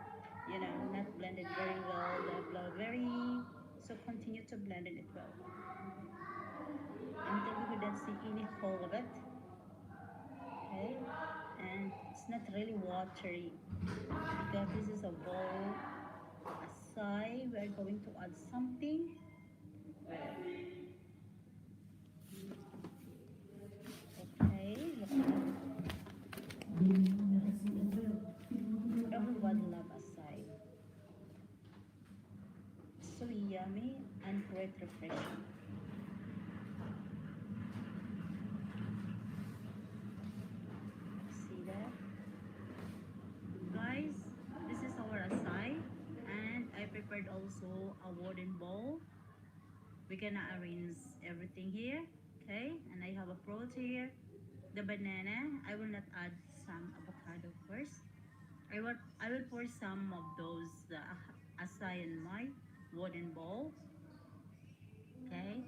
not blended very well. The blueberry. So continue to blend it well until we couldn't see any hole of it. Okay, and it's not really watery because this is a bowl aside. We are going to add something with it. Okay, look at that. Everybody love acai. So yummy and great refreshing. See that? Guys, this is our acai, and I prepared also a wooden bowl gonna arrange everything here. Okay, and I have a fruit here, the banana. I will not add some avocado first. I will pour some of those acai in my wooden bowl. Okay,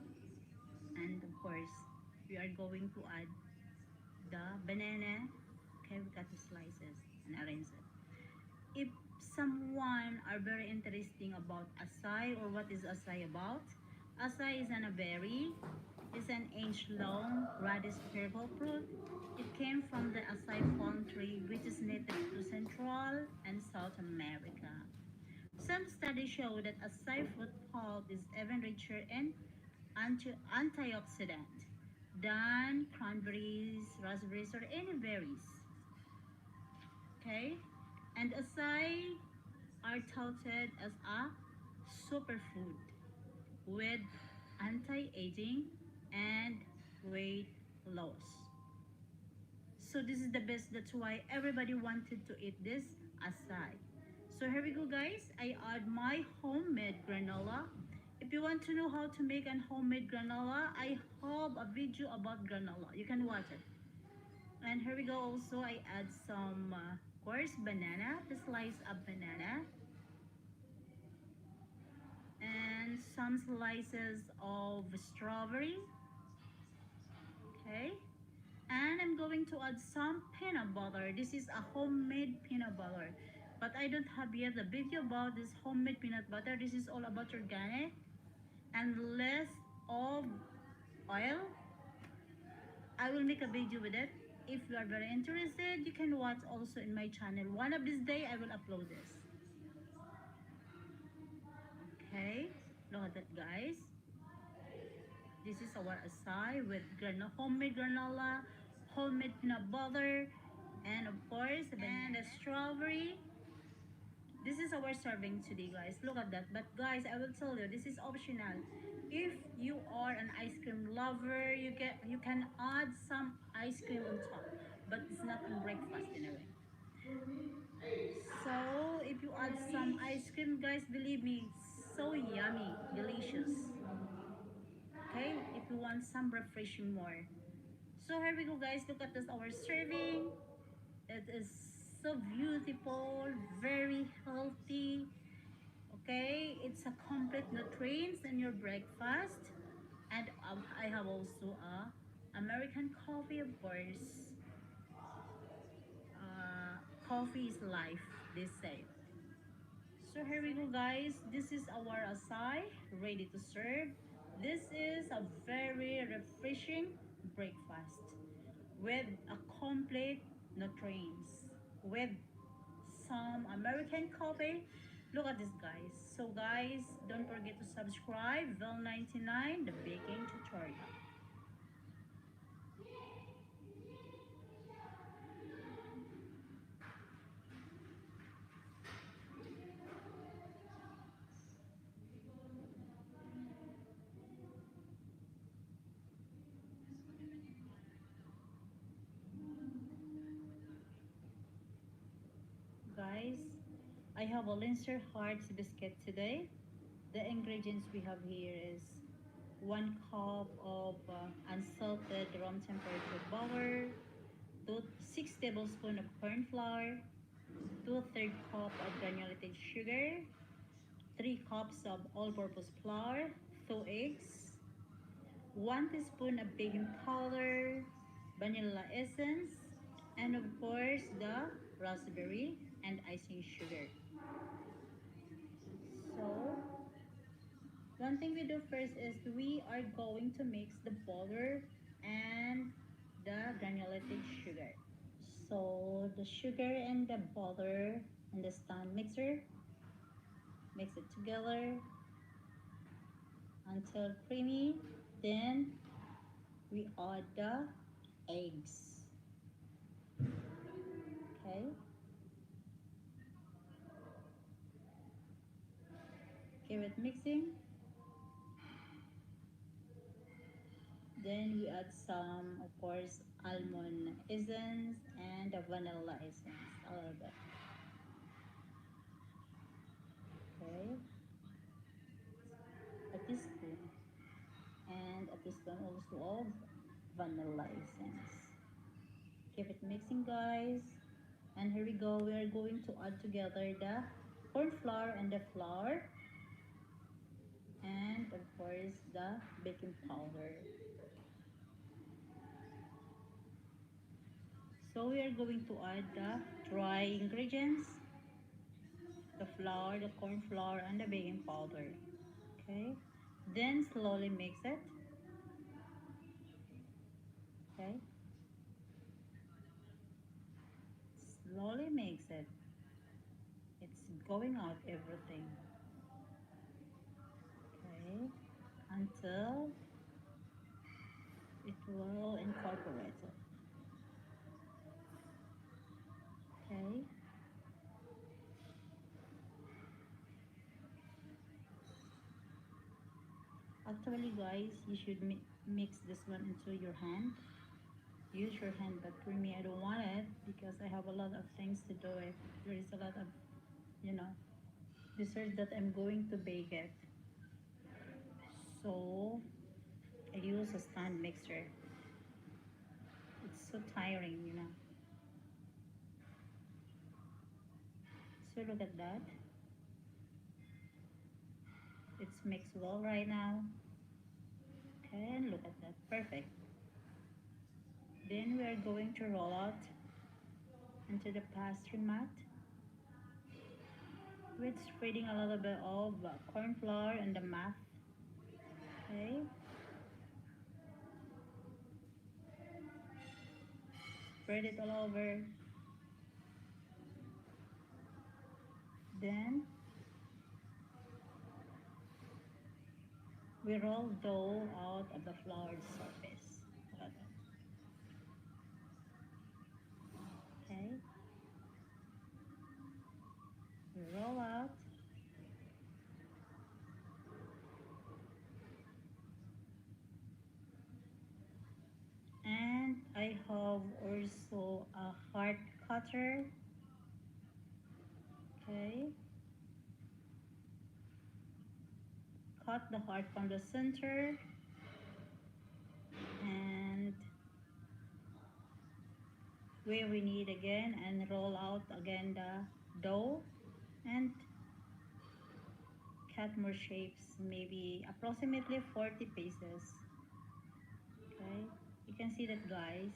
and of course we are going to add the banana. Okay, we cut the slices and arrange it. If someone are very interesting about acai or what is acai about, acai is a berry. It's an inch-long radish purple fruit. It came from the acai palm tree, which is native to Central and South America. Some studies show that acai fruit pulp is even richer in antioxidant than cranberries, raspberries, or any berries. Okay, and acai are touted as a superfood with anti-aging and weight loss. So this is the best. That's why everybody wanted to eat this acai. So here we go, guys. I add my homemade granola. If you want to know how to make an homemade granola, I have a video about granola. You can watch it. And here we go. Also, I add some, of course, banana, the slice of banana, and some slices of strawberry. Okay, and I'm going to add some peanut butter. This is a homemade peanut butter, but I don't have yet a video about this homemade peanut butter. This is all about organic and less of oil. I will make a video with it. If you are very interested, you can watch also in my channel. One of these day I will upload this. Okay, look at that, guys. This is our acai with homemade granola, homemade peanut butter, and of course, and a strawberry. This is our serving today, guys. Look at that. But guys, I will tell you, this is optional. If you are an ice cream lover, you can add some ice cream on top, but it's not on breakfast anyway. So if you add some ice cream, guys, believe me, it's so yummy, delicious. Okay, if you want some refreshing more. So here we go, guys. Look at this, our serving. It is so beautiful, very healthy. Okay, it's a complete nutrients in your breakfast. And I have also a American coffee, of course. Coffee is life, they say. So here we go, guys. This is our acai ready to serve. This is a very refreshing breakfast with a complete nutrients with some American coffee. Look at this, guys. So guys, don't forget to subscribe Vel 99, the baking tutorial. Guys, I have a Linzer Hearts biscuit today. The ingredients we have here is 1 cup of unsalted room temperature butter, 6 tablespoons of corn flour, 2/3 cup of granulated sugar, 3 cups of all-purpose flour, 2 eggs, 1 teaspoon of baking powder, vanilla essence, and of course the raspberry and icing sugar. So, one thing we do first is we are going to mix the butter and the granulated sugar. So, the sugar and the butter and the stand mixer, mix it together until creamy. Then we add the eggs. Okay, give it mixing. Then we add some, of course, almond essence and the vanilla essence, a little bit. Okay, a teaspoon. and a teaspoon also of vanilla essence. Keep it mixing, guys. And here we go. We are going to add together the corn flour and the flour, and of course the baking powder. So we are going to add the dry ingredients, the flour, the corn flour, and the baking powder. Okay. Then slowly mix it. Okay. Slowly mix it. It's going out everything. Okay. Until it will incorporate it. Okay. Actually, guys, you should mix this one into your hand. Use your hand, but for me, I don't want it because I have a lot of things to do it. There is a lot of, you know, dessert that I'm going to bake it. So I use a stand mixer. It's so tiring, you know. So look at that. It's mixed well right now. Okay, and look at that. Perfect. Then we are going to roll out into the pastry mat with spreading a little bit of corn flour and the mat. Okay. Spread it all over. Then we roll dough out of the floured surface. Look at that. Okay. We roll out. And I have also a heart cutter. Okay. Cut the heart from the center and where we need again, and roll out again the dough and cut more shapes, maybe approximately 40 pieces. Okay, you can see that, guys.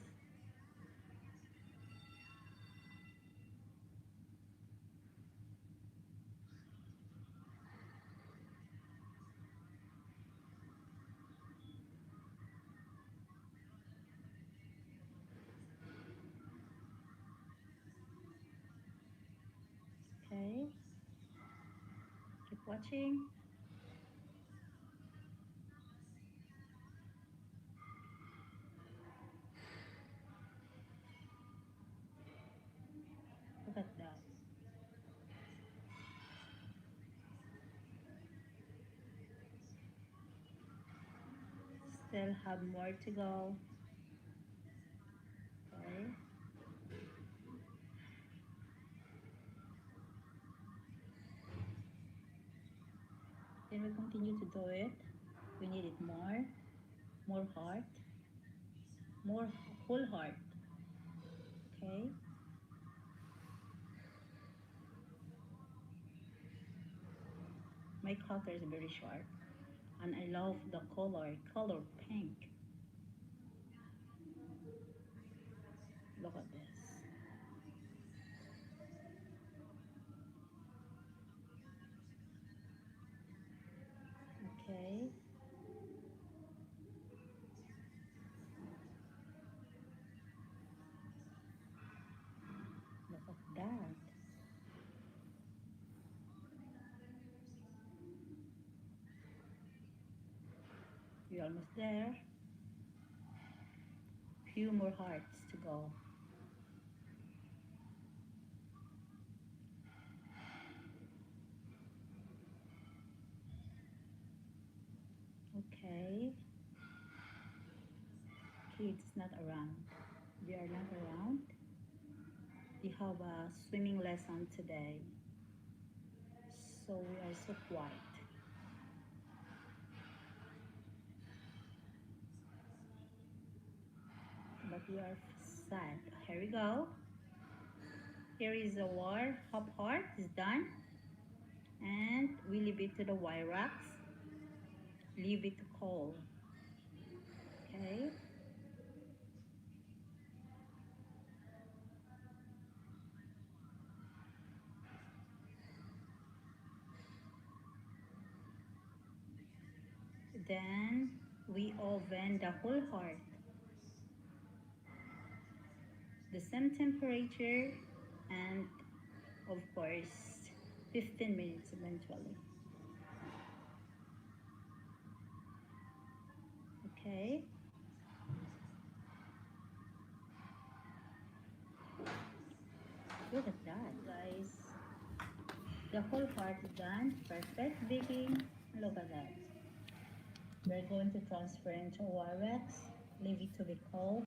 Okay, keep watching. Look at that. Still have more to go. Okay, then we continue to do it. We need it more heart, more whole heart. Okay, my cutter is very sharp, and I love the color pink. Look at this. Okay, look at that. We're almost there. Few more hearts to go. Okay, kids not around. They are not around. We have a swimming lesson today, so we are so quiet. but you are sad. Here we go. Here is our hot part is done, and we leave it to the wire racks. Leave it to cool. Okay. Then we oven the whole heart. The same temperature, and of course 15 minutes eventually. Okay. Look at that, guys. The whole part is done. Perfect baking. Look at that. We're going to transfer into our wax. Leave it to be cold.